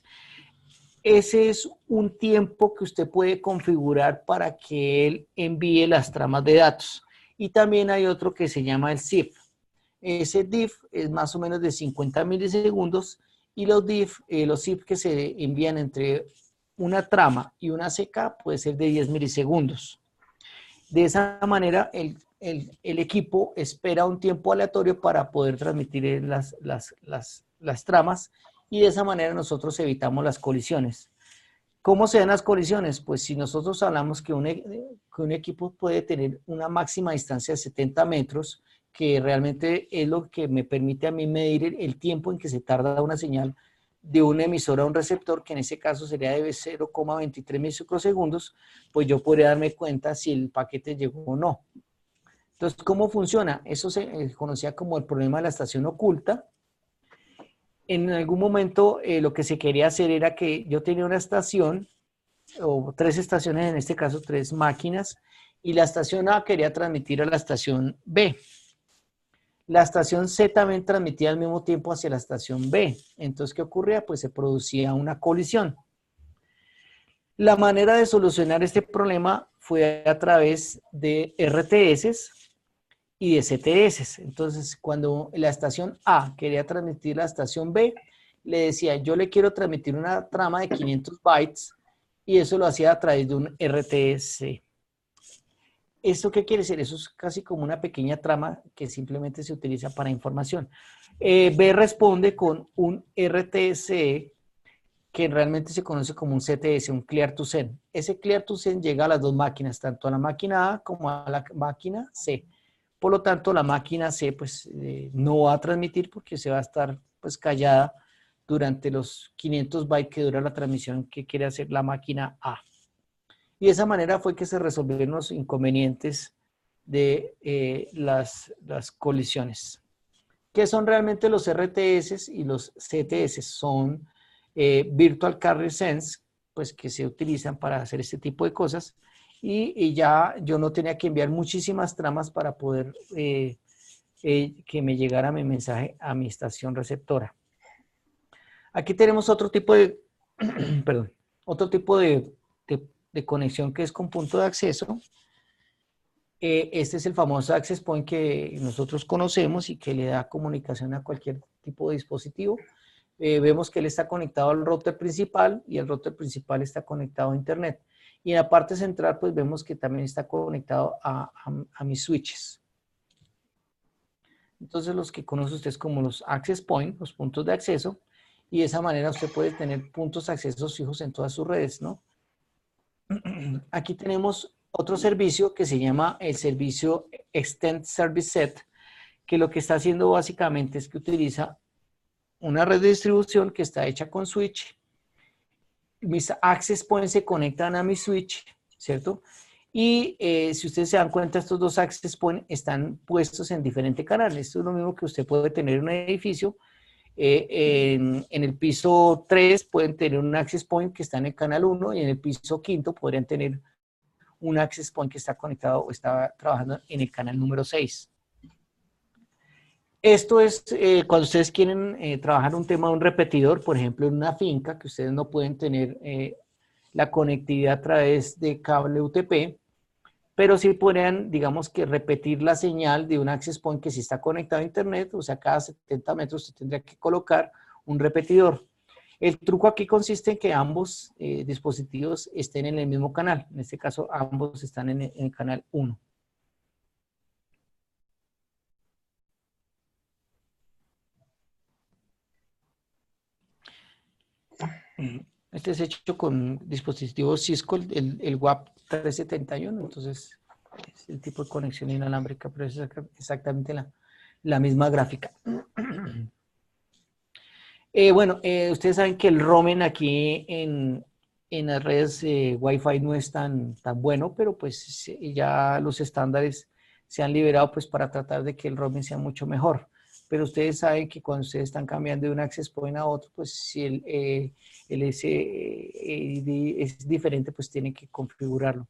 Ese es un tiempo que usted puede configurar para que él envíe las tramas de datos. Y también hay otro que se llama el CIF. Ese DIF es más o menos de 50 milisegundos y los CIF que se envían entre una trama y una CK puede ser de 10 milisegundos. De esa manera, el equipo espera un tiempo aleatorio para poder transmitir las tramas y de esa manera nosotros evitamos las colisiones. ¿Cómo se dan las colisiones? Pues si nosotros hablamos que un equipo puede tener una máxima distancia de 70 metros, que realmente es lo que me permite a mí medir el tiempo en que se tarda una señal de un emisor a un receptor, que en ese caso sería de 0,23 microsegundos, pues yo podría darme cuenta si el paquete llegó o no. Entonces, ¿cómo funciona? Eso se conocía como el problema de la estación oculta. En algún momento lo que se quería hacer era que yo tenía una estación, o 3 estaciones, en este caso 3 máquinas, y la estación A quería transmitir a la estación B. La estación C también transmitía al mismo tiempo hacia la estación B. Entonces, ¿qué ocurría? Pues se producía una colisión. La manera de solucionar este problema fue a través de RTS y de CTS. Entonces, cuando la estación A quería transmitir a la estación B, le decía, yo le quiero transmitir una trama de 500 bytes y eso lo hacía a través de un RTS. ¿Esto qué quiere decir? Eso es casi como una pequeña trama que simplemente se utiliza para información. B responde con un RTS que realmente se conoce como un CTS, un Clear to Send. Ese Clear to Send llega a las 2 máquinas, tanto a la máquina A como a la máquina C. Por lo tanto, la máquina C pues, no va a transmitir porque se va a estar pues, callada durante los 500 bytes que dura la transmisión que quiere hacer la máquina A. Y de esa manera fue que se resolvieron los inconvenientes de las colisiones. ¿Qué son realmente los RTS y los CTS? Son Virtual Carrier Sense, pues que se utilizan para hacer este tipo de cosas. Y ya yo no tenía que enviar muchísimas tramas para poder que me llegara mi mensaje a mi estación receptora. Aquí tenemos otro tipo de, perdón, otro tipo de conexión que es con punto de acceso. Este es el famoso access point que nosotros conocemos y que le da comunicación a cualquier tipo de dispositivo. Vemos que él está conectado al router principal y el router principal está conectado a internet. Y en la parte central pues vemos que también está conectado a mis switches. Entonces los que conoce usted como los access point, los puntos de acceso, y de esa manera usted puede tener puntos de acceso fijos en todas sus redes, ¿no? Aquí tenemos otro servicio que se llama el servicio Extend Service Set, que lo que está haciendo básicamente es que utiliza una red de distribución que está hecha con switch. Mis access points se conectan a mi switch, ¿cierto? Y si ustedes se dan cuenta, estos 2 access points están puestos en diferentes canales. Esto es lo mismo que usted puede tener en un edificio. En el piso 3 pueden tener un access point que está en el canal 1 y en el piso 5 podrían tener un access point que está conectado o está trabajando en el canal número 6. Esto es cuando ustedes quieren trabajar un tema de un repetidor, por ejemplo, en una finca, que ustedes no pueden tener la conectividad a través de cable UTP, pero sí podrían, digamos que repetir la señal de un access point que si está conectado a internet, o sea, cada 70 metros usted tendría que colocar un repetidor. El truco aquí consiste en que ambos dispositivos estén en el mismo canal. En este caso, ambos están en el canal 1. Este es hecho con dispositivos Cisco, el WAP 371, entonces es el tipo de conexión inalámbrica, pero es exactamente la misma gráfica. Bueno, ustedes saben que el roaming aquí en las redes Wi-Fi no es tan bueno, pero pues ya los estándares se han liberado pues para tratar de que el roaming sea mucho mejor. Pero ustedes saben que cuando ustedes están cambiando de un access point a otro, pues si el SID es diferente, pues tienen que configurarlo.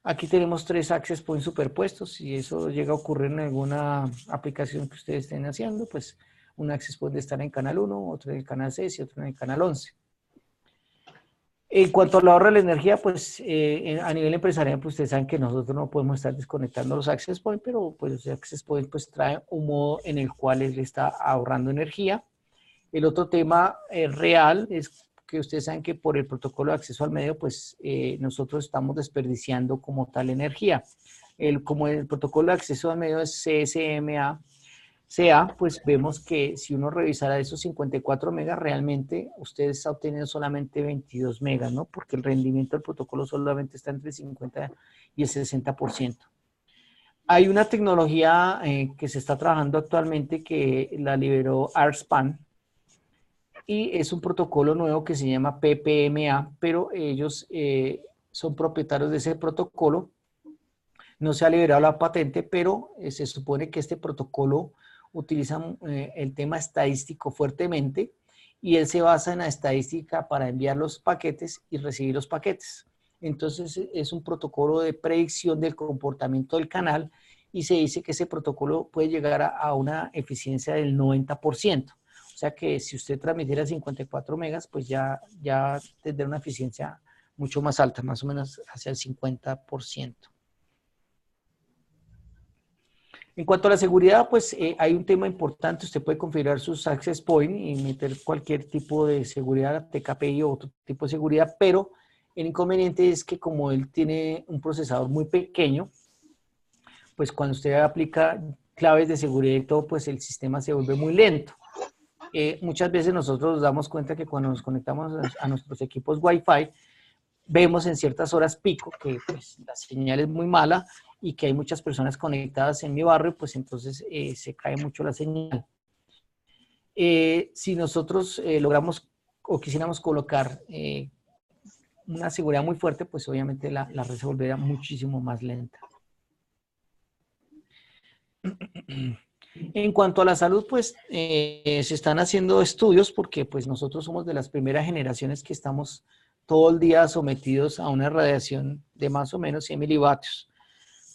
Aquí tenemos 3 access points superpuestos. Si eso llega a ocurrir en alguna aplicación que ustedes estén haciendo, pues un access point estar en canal 1, otro en el canal 6 y otro en el canal 11. En cuanto al ahorro de la energía, pues a nivel empresarial, pues ustedes saben que nosotros no podemos estar desconectando los access points, pero pues los access points pues traen un modo en el cual él está ahorrando energía. El otro tema real es que ustedes saben que por el protocolo de acceso al medio, pues nosotros estamos desperdiciando como tal energía. Como el protocolo de acceso al medio es CSMA-CA, pues vemos que si uno revisara esos 54 megas, realmente ustedes están obteniendo solamente 22 megas, ¿no? Porque el rendimiento del protocolo solamente está entre el 50 y el 60%. Hay una tecnología que se está trabajando actualmente que la liberó ARSpan, y es un protocolo nuevo que se llama PPMA, pero ellos son propietarios de ese protocolo No se ha liberado la patente, pero se supone que este protocolo utiliza el tema estadístico fuertemente y él se basa en la estadística para enviar los paquetes y recibir los paquetes. Entonces es un protocolo de predicción del comportamiento del canal y se dice que ese protocolo puede llegar a una eficiencia del 90%. O sea que si usted transmitiera 54 megas, pues ya tendrá una eficiencia mucho más alta, más o menos hacia el 50%. En cuanto a la seguridad, pues hay un tema importante. Usted puede configurar sus access point y meter cualquier tipo de seguridad, TKPI o otro tipo de seguridad, pero el inconveniente es que como él tiene un procesador muy pequeño, pues cuando usted aplica claves de seguridad y todo, pues el sistema se vuelve muy lento. Muchas veces nosotros nos damos cuenta que cuando nos conectamos a nuestros equipos Wi-Fi, vemos en ciertas horas pico que pues, la señal es muy mala y que hay muchas personas conectadas en mi barrio, pues entonces se cae mucho la señal. Si nosotros logramos o quisiéramos colocar una seguridad muy fuerte, pues obviamente la red se volvería muchísimo más lenta. En cuanto a la salud, pues se están haciendo estudios porque pues nosotros somos de las primeras generaciones que estamos todo el día sometidos a una radiación de más o menos 100 milivatios.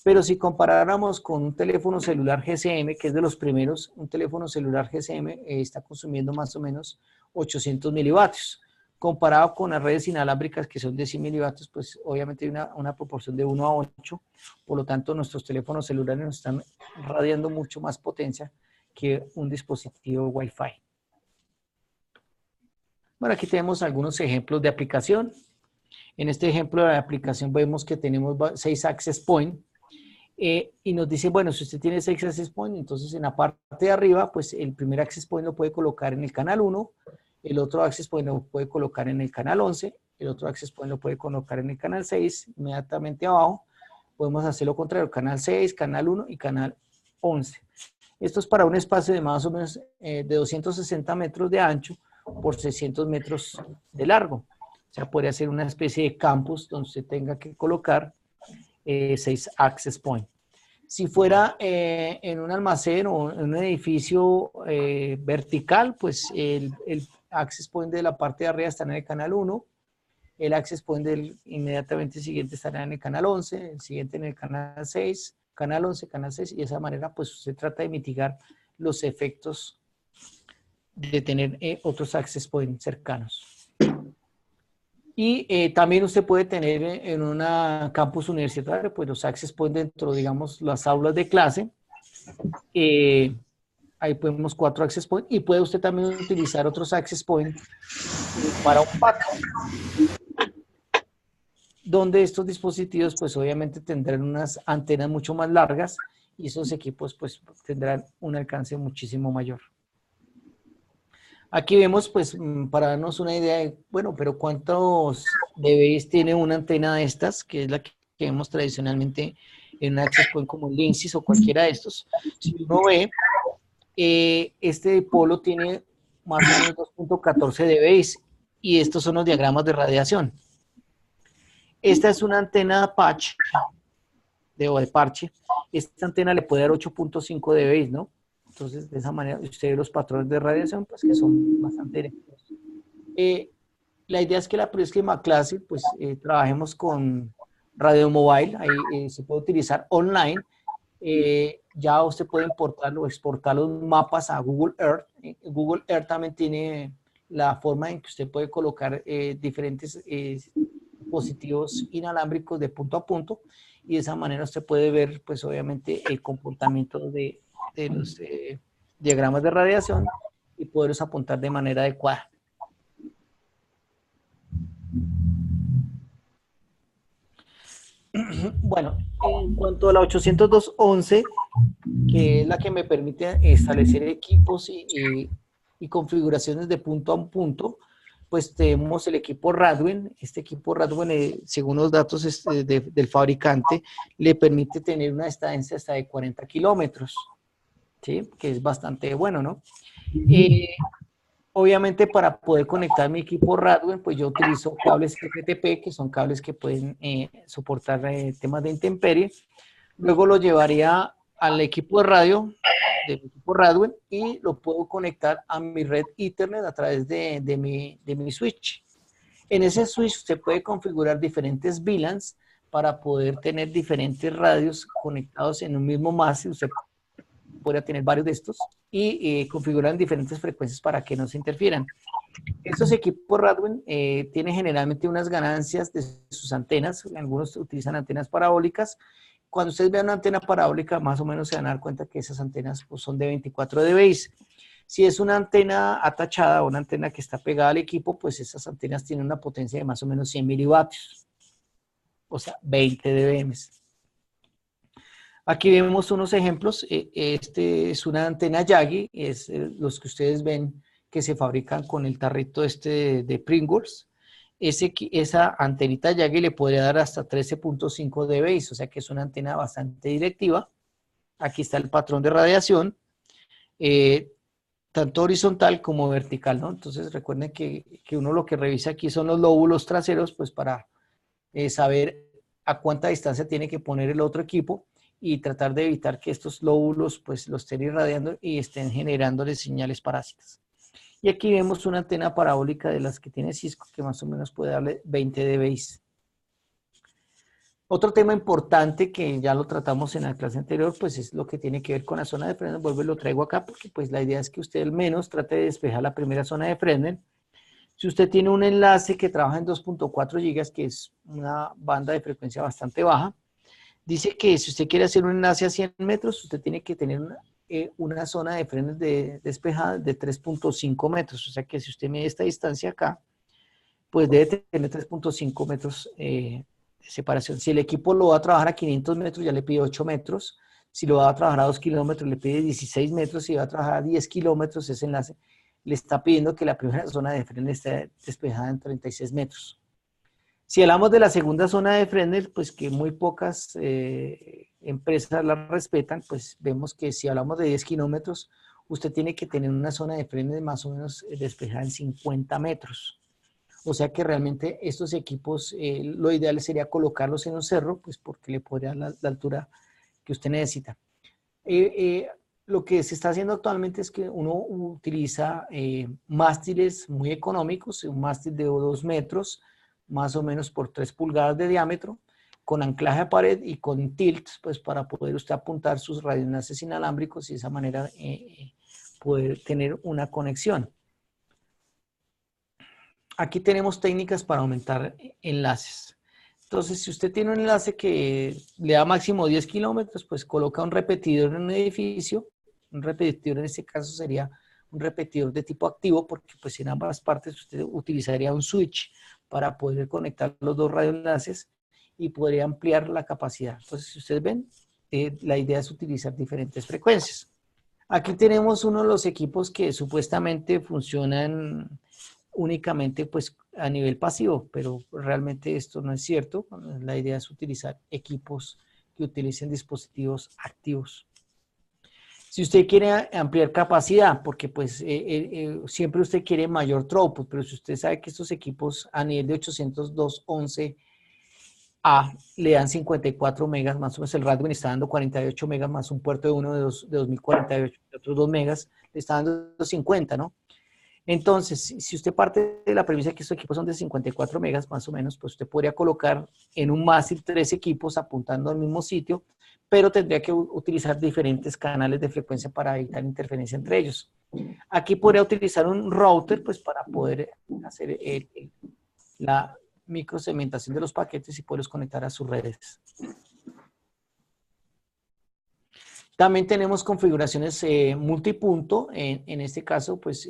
Pero si comparáramos con un teléfono celular GSM, que es de los primeros, un teléfono celular GSM está consumiendo más o menos 800 milivatios. Comparado con las redes inalámbricas que son de 100 milivatios, pues obviamente hay una proporción de 1 a 8. Por lo tanto, nuestros teléfonos celulares nos están radiando mucho más potencia que un dispositivo Wi-Fi. Bueno, aquí tenemos algunos ejemplos de aplicación. En este ejemplo de aplicación vemos que tenemos 6 access points. Y nos dice, bueno, si usted tiene 6 access points, entonces en la parte de arriba, pues el primer access point lo puede colocar en el canal 1, el otro access point lo puede colocar en el canal 11, el otro access point lo puede colocar en el canal 6, inmediatamente abajo. Podemos hacer lo contrario, canal 6, canal 1 y canal 11. Esto es para un espacio de más o menos de 260 metros de ancho por 600 metros de largo. O sea, podría ser una especie de campus donde usted tenga que colocar 6 access points. Si fuera en un almacén o en un edificio vertical, pues el access point de la parte de arriba está en el canal 1, el access point del inmediatamente siguiente estará en el canal 11, el siguiente en el canal 6, canal 11, canal 6, y de esa manera pues usted trata de mitigar los efectos de tener otros access points cercanos. Y también usted puede tener en una campus universitario, pues los access points dentro, digamos, las aulas de clase. Ahí ponemos 4 access points y puede usted también utilizar otros access points para un pack, donde estos dispositivos, pues obviamente tendrán unas antenas mucho más largas y esos equipos, pues tendrán un alcance muchísimo mayor. Aquí vemos, pues, para darnos una idea de, bueno, pero ¿cuántos dBs tiene una antena de estas? Que es la que vemos tradicionalmente en un access point como Linksys o cualquiera de estos. Si uno ve, este dipolo tiene más o menos 2.14 dBs y estos son los diagramas de radiación. Esta es una antena patch, de parche. Esta antena le puede dar 8.5 dBs, ¿no? Entonces, de esa manera, usted ve los patrones de radiación, pues que son bastante eléctricos. La idea es que la próxima clase, pues, trabajemos con radio mobile, ahí se puede utilizar online. Ya usted puede importar o exportar los mapas a Google Earth. Google Earth también tiene la forma en que usted puede colocar diferentes dispositivos inalámbricos de punto a punto, y de esa manera usted puede ver, pues, obviamente, el comportamiento de los diagramas de radiación y poderlos apuntar de manera adecuada. Bueno, en cuanto a la 802.11, que es la que me permite establecer equipos y configuraciones de punto a punto, pues tenemos el equipo Radwin. Este equipo Radwin, según los datos del fabricante, le permite tener una distancia hasta de 40 kilómetros. ¿Sí? Que es bastante bueno, ¿no? Obviamente, para poder conectar mi equipo Radwin, pues yo utilizo cables FTP, que son cables que pueden soportar temas de intemperie. Luego lo llevaría al equipo de radio, del equipo Radwin, y lo puedo conectar a mi red Ethernet a través de mi switch. En ese switch usted puede configurar diferentes VLANs para poder tener diferentes radios conectados en un mismo mástil. Usted podría tener varios de estos y configurar diferentes frecuencias para que no se interfieran. Estos equipos Radwin tienen generalmente unas ganancias de sus antenas. Algunos utilizan antenas parabólicas. Cuando ustedes vean una antena parabólica, más o menos se van a dar cuenta que esas antenas pues, son de 24 dBi. Si es una antena atachada o una antena que está pegada al equipo, pues esas antenas tienen una potencia de más o menos 100 milivatios. O sea, 20 dBm. Aquí vemos unos ejemplos. Este es una antena Yagi, es los que ustedes ven que se fabrican con el tarrito de Pringles. Esa antenita Yagi le podría dar hasta 13.5 dBi, o sea que es una antena bastante directiva. Aquí está el patrón de radiación, tanto horizontal como vertical, ¿no? Entonces recuerden que uno lo que revisa aquí son los lóbulos traseros, pues para saber a cuánta distancia tiene que poner el otro equipo y tratar de evitar que estos lóbulos pues los estén irradiando y estén generándole señales parásitas. Y aquí vemos una antena parabólica de las que tiene Cisco que más o menos puede darle 20 dBi. Otro tema importante que ya lo tratamos en la clase anterior, pues es lo que tiene que ver con la zona de Fresnel. Vuelvo y lo traigo acá porque pues la idea es que usted al menos trate de despejar la primera zona de Fresnel. Si usted tiene un enlace que trabaja en 2.4 gigas, que es una banda de frecuencia bastante baja, dice que si usted quiere hacer un enlace a 100 metros, usted tiene que tener una zona de frenos despejada de 3.5 metros. O sea que si usted mide esta distancia acá, pues debe tener 3.5 metros de separación. Si el equipo lo va a trabajar a 500 metros, ya le pide 8 metros. Si lo va a trabajar a 2 kilómetros, le pide 16 metros. Si va a trabajar a 10 kilómetros, ese enlace le está pidiendo que la primera zona de Fresnel esté despejada en 36 metros. Si hablamos de la segunda zona de Fresnel, pues que muy pocas empresas la respetan, pues vemos que si hablamos de 10 kilómetros, usted tiene que tener una zona de Fresnel más o menos despejada en 50 metros. O sea que realmente estos equipos, lo ideal sería colocarlos en un cerro, pues porque le podría dar la altura que usted necesita. Lo que se está haciendo actualmente es que uno utiliza mástiles muy económicos, un mástil de 2 metros, más o menos por 3 pulgadas de diámetro, con anclaje a pared y con tilt, pues para poder usted apuntar sus radioenlaces inalámbricos y de esa manera poder tener una conexión. Aquí tenemos técnicas para aumentar enlaces. Entonces, si usted tiene un enlace que le da máximo 10 kilómetros, pues coloca un repetidor en un edificio. Un repetidor en este caso sería un repetidor de tipo activo, porque pues en ambas partes usted utilizaría un switch para poder conectar los dos radioenlaces y podría ampliar la capacidad. Entonces, si ustedes ven, la idea es utilizar diferentes frecuencias. Aquí tenemos uno de los equipos que supuestamente funcionan únicamente pues a nivel pasivo, pero realmente esto no es cierto. La idea es utilizar equipos que utilicen dispositivos activos. Si usted quiere ampliar capacidad, porque pues siempre usted quiere mayor throughput, pero si usted sabe que estos equipos a nivel de 802.11a le dan 54 megas, más o menos el Radwin está dando 48 megas más un puerto de uno de 2048, de otros 2 megas, le está dando 50, ¿no? Entonces, si usted parte de la premisa que estos equipos son de 54 megas más o menos, pues usted podría colocar en un mástil 3 equipos apuntando al mismo sitio, pero tendría que utilizar diferentes canales de frecuencia para evitar interferencia entre ellos. Aquí podría utilizar un router pues para poder hacer la microsegmentación de los paquetes y poderlos conectar a sus redes. También tenemos configuraciones multipunto. En este caso, pues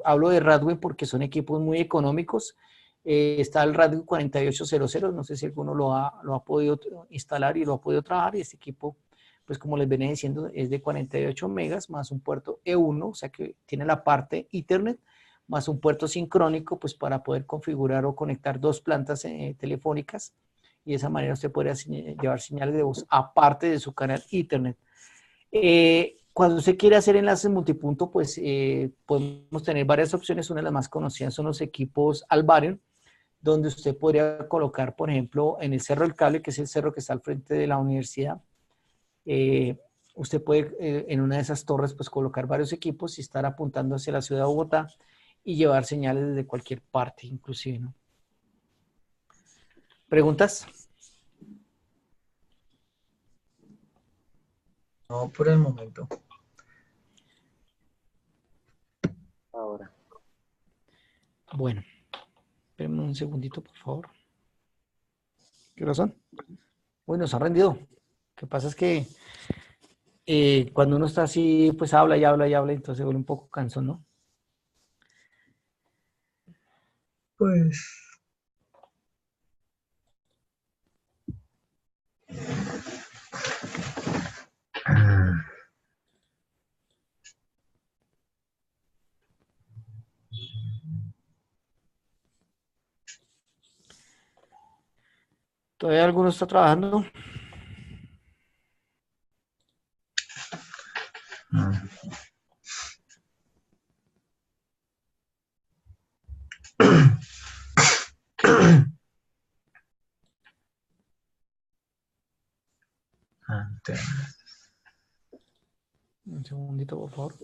hablo de Radwin porque son equipos muy económicos. Está el Radwin 4800, no sé si alguno lo ha podido instalar y lo ha podido trabajar. Y este equipo, pues como les venía diciendo, es de 48 megas más un puerto E1, o sea que tiene la parte Ethernet, más un puerto sincrónico, pues para poder configurar o conectar dos plantas telefónicas. Y de esa manera usted podría llevar señales de voz aparte de su canal Ethernet. Cuando usted quiere hacer enlaces multipunto, pues podemos tener varias opciones. Una de las más conocidas son los equipos Alvarion. donde usted podría colocar, por ejemplo, en el Cerro del Cable, que es el cerro que está al frente de la universidad, usted puede en una de esas torres pues colocar varios equipos y estar apuntando hacia la ciudad de Bogotá y llevar señales desde cualquier parte, inclusive, ¿no? ¿Preguntas? No, por el momento. Ahora. Bueno, espérenme un segundito, por favor. ¿Qué razón? Bueno, se ha rendido. Lo que pasa es que cuando uno está así, pues habla y habla y habla, entonces se vuelve un poco cansón, ¿no? Pues, ¿Todavía alguno está trabajando? antenas. Un segundito, por favor.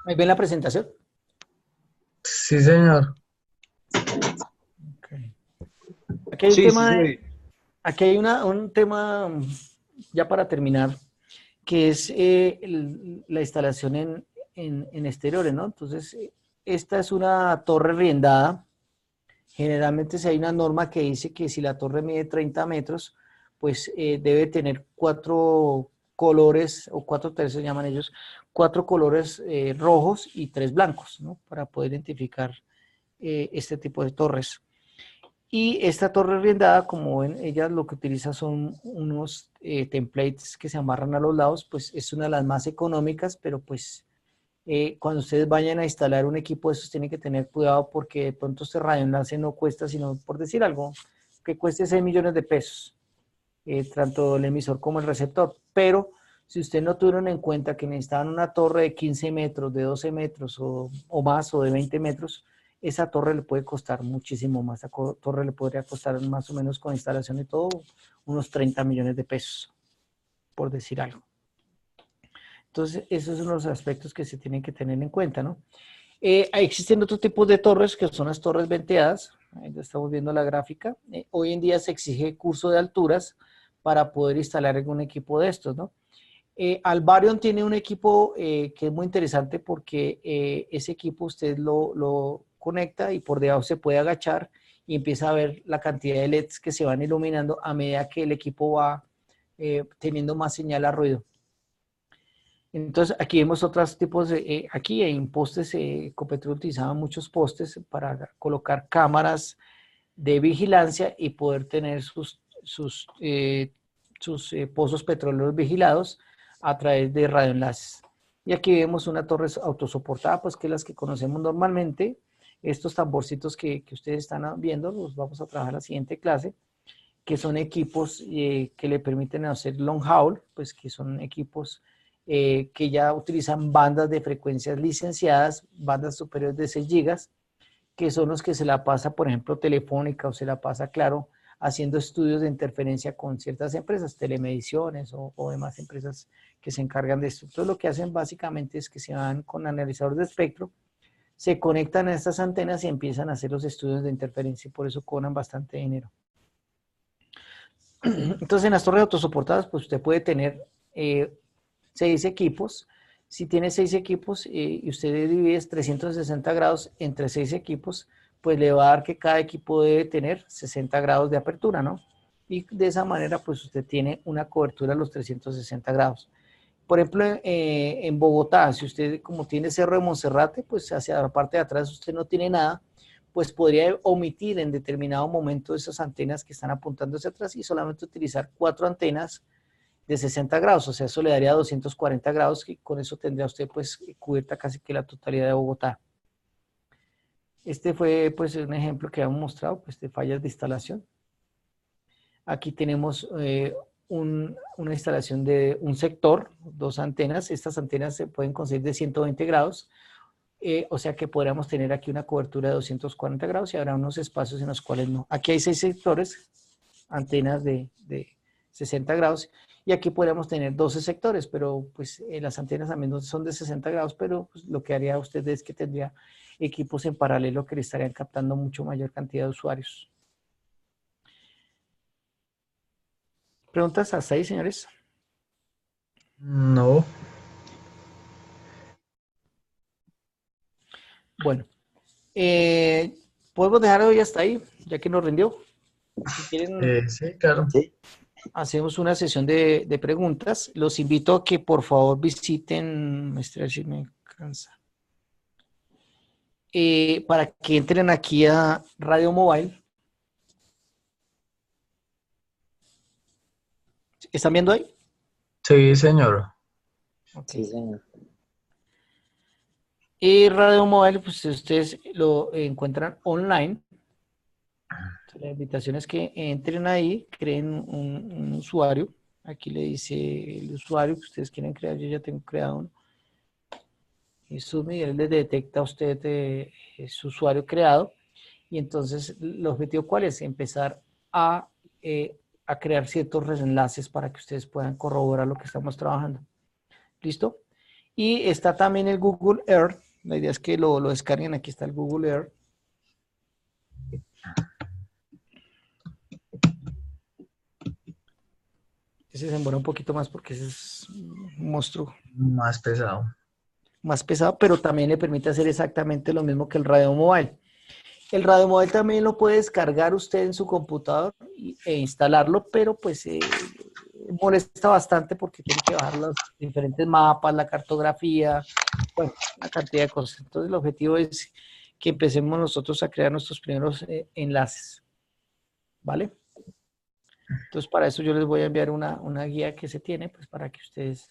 ¿Ahí ven la presentación? Sí, señor. Okay. Aquí hay un Sí, tema, sí, se ve. aquí hay un tema, ya para terminar, que es la instalación en exteriores, ¿no? Entonces, esta es una torre riendada. Generalmente si hay una norma que dice que si la torre mide 30 metros, pues debe tener 4 colores, o 4 tercios llaman ellos, 4 colores rojos y 3 blancos, ¿no? Para poder identificar este tipo de torres. Y esta torre riendada, como ven, ella lo que utiliza son unos templates que se amarran a los lados, pues es una de las más económicas, pero pues cuando ustedes vayan a instalar un equipo de esos tienen que tener cuidado porque de pronto este radioenlace no cuesta, sino por decir algo, que cueste 6 millones de pesos, tanto el emisor como el receptor. Pero si ustedes no tuvieron en cuenta que necesitaban una torre de 15 metros, de 12 metros o más, o de 20 metros, esa torre le puede costar muchísimo más. Esa torre le podría costar más o menos con instalación y todo unos 30 millones de pesos, por decir algo. Entonces, esos son los aspectos que se tienen que tener en cuenta, ¿no? Existen otros tipos de torres que son las torres venteadas. Ahí ya estamos viendo la gráfica. Hoy en día se exige curso de alturas para poder instalar algún equipo de estos, ¿no? Albarion tiene un equipo que es muy interesante porque ese equipo usted lo conecta y por debajo se puede agachar y empieza a ver la cantidad de LEDs que se van iluminando a medida que el equipo va teniendo más señal a ruido. Entonces, aquí vemos otros tipos de, aquí en postes, Ecopetrol utilizaba muchos postes para colocar cámaras de vigilancia y poder tener sus pozos petroleros vigilados a través de radioenlaces. Y aquí vemos una torre autosoportada, pues que es las que conocemos normalmente. Estos tamborcitos que ustedes están viendo, los vamos a trabajar en la siguiente clase, que son equipos que le permiten hacer long haul, pues que son equipos que ya utilizan bandas de frecuencias licenciadas, bandas superiores de 6 gigas, que son los que se la pasa, por ejemplo, Telefónica o se la pasa Claro, haciendo estudios de interferencia con ciertas empresas, telemediciones o demás empresas que se encargan de esto. Entonces lo que hacen básicamente es que se van con analizadores de espectro, se conectan a estas antenas y empiezan a hacer los estudios de interferencia y por eso cobran bastante dinero. Entonces en las torres autosoportadas pues usted puede tener 6 equipos. Si tiene 6 equipos y usted divide 360 grados entre 6 equipos, pues le va a dar que cada equipo debe tener 60 grados de apertura, ¿no? Y de esa manera, pues usted tiene una cobertura a los 360 grados. Por ejemplo, en Bogotá, si usted como tiene Cerro de Monserrate, pues hacia la parte de atrás usted no tiene nada, pues podría omitir en determinado momento esas antenas que están apuntando hacia atrás y solamente utilizar 4 antenas de 60 grados, o sea, eso le daría 240 grados y con eso tendría usted pues cubierta casi que la totalidad de Bogotá. Este fue pues un ejemplo que habíamos mostrado pues, de fallas de instalación. Aquí tenemos una instalación de un sector, 2 antenas. Estas antenas se pueden conseguir de 120 grados, o sea que podríamos tener aquí una cobertura de 240 grados y habrá unos espacios en los cuales no. Aquí hay 6 sectores, antenas de 60 grados, y aquí podríamos tener 12 sectores, pero pues las antenas también no son de 60 grados, pero pues, lo que haría usted es que tendría equipos en paralelo que le estarían captando mucho mayor cantidad de usuarios. ¿Preguntas hasta ahí, señores? No. Bueno, podemos dejar hoy hasta ahí, ya que nos rindió. Si quieren, Sí, claro. Sí. hacemos una sesión de preguntas. Los invito a que por favor visiten, si me cansa, para que entren aquí a Radio Mobile. ¿Están viendo ahí? Sí, señor. Sí, señor. Y Radio Mobile, pues ustedes lo encuentran online. La invitación es que entren ahí, creen un usuario. Aquí le dice el usuario que ustedes quieren crear. Yo ya tengo creado uno. Y Submit le detecta a usted su usuario creado. Y entonces, ¿el objetivo cuál es? Empezar a crear ciertos enlaces para que ustedes puedan corroborar lo que estamos trabajando. ¿Listo? Y está también el Google Earth. La idea es que lo descarguen. Aquí está el Google Earth. Ese se demora un poquito más porque ese es un monstruo Más pesado. más pesado, pero también le permite hacer exactamente lo mismo que el Radio Mobile. El Radio Mobile también lo puede descargar usted en su computador e instalarlo, pero pues molesta bastante porque tiene que bajar los diferentes mapas, la cartografía, bueno, una cantidad de cosas. Entonces el objetivo es que empecemos nosotros a crear nuestros primeros enlaces, ¿vale? Entonces para eso yo les voy a enviar una guía que se tiene, pues para que ustedes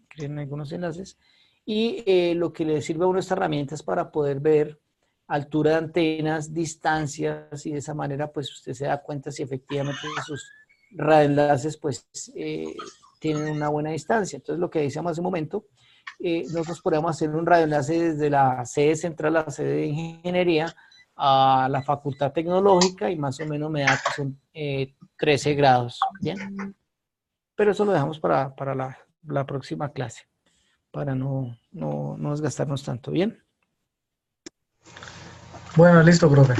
creen algunos enlaces. Y lo que les sirve a uno esta herramienta es para poder ver altura de antenas, distancias, y de esa manera pues usted se da cuenta si efectivamente sus radioenlaces pues tienen una buena distancia. Entonces lo que decíamos hace un momento, nosotros podemos hacer un radioenlace desde la sede central, la sede de ingeniería, a la facultad tecnológica y más o menos me da que son 13 grados, ¿bien? Pero eso lo dejamos para la próxima clase, para no desgastarnos tanto, ¿bien? Bueno, listo, profe.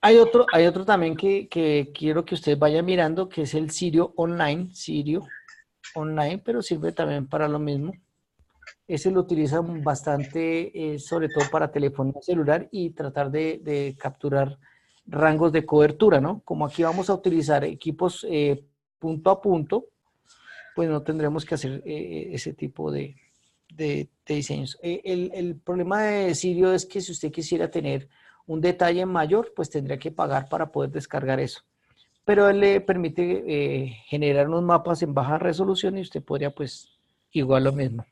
Hay otro también que quiero que ustedes vayan mirando, que es el Sirio Online, pero sirve también para lo mismo. Ese lo utilizan bastante, sobre todo para telefonía celular y tratar de capturar rangos de cobertura, ¿no? Como aquí vamos a utilizar equipos punto a punto, pues no tendremos que hacer ese tipo de diseños. El problema de Sirio es que si usted quisiera tener un detalle mayor, pues tendría que pagar para poder descargar eso. Pero él le permite generar unos mapas en baja resolución y usted podría pues igual lo mismo.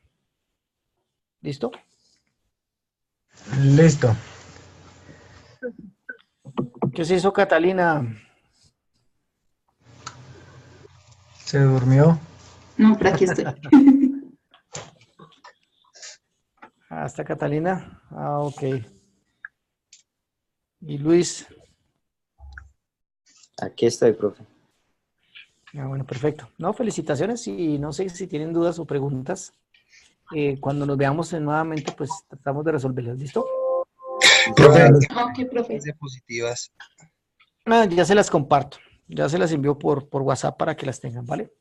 ¿Listo? Listo. ¿Qué se hizo, Catalina? ¿Se durmió? No, por aquí estoy. ¿Hasta Catalina? Ah, ok. ¿Y Luis? Aquí estoy, profe. Ah, bueno, perfecto. No, felicitaciones y no sé si tienen dudas o preguntas. Cuando nos veamos nuevamente, pues tratamos de resolverlas. ¿Listo? Profe, Ok, profe. Diapositivas. Ah, ya se las comparto. Ya se las envío por WhatsApp para que las tengan, ¿vale?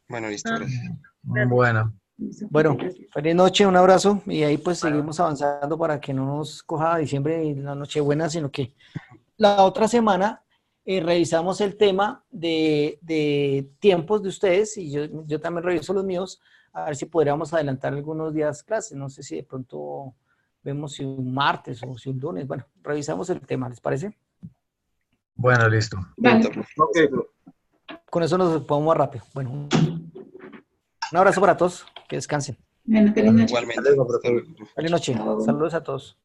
Bueno, listo, gracias. bueno. Bueno, feliz noche, un abrazo y ahí pues seguimos avanzando para que no nos coja diciembre y la Nochebuena, sino que la otra semana revisamos el tema de tiempos de ustedes y yo también reviso los míos, a ver si podríamos adelantar algunos días clases. No sé si de pronto vemos si un martes o si un lunes. Bueno, revisamos el tema, ¿les parece? Bueno, listo. Vale. Ok, profe. Con eso nos podemos más rápido. Bueno, un abrazo para todos, que descansen. Bueno, feliz noche. Igualmente. Hasta luego, profe. Hasta luego. Feliz noche. Chao. Saludos a todos.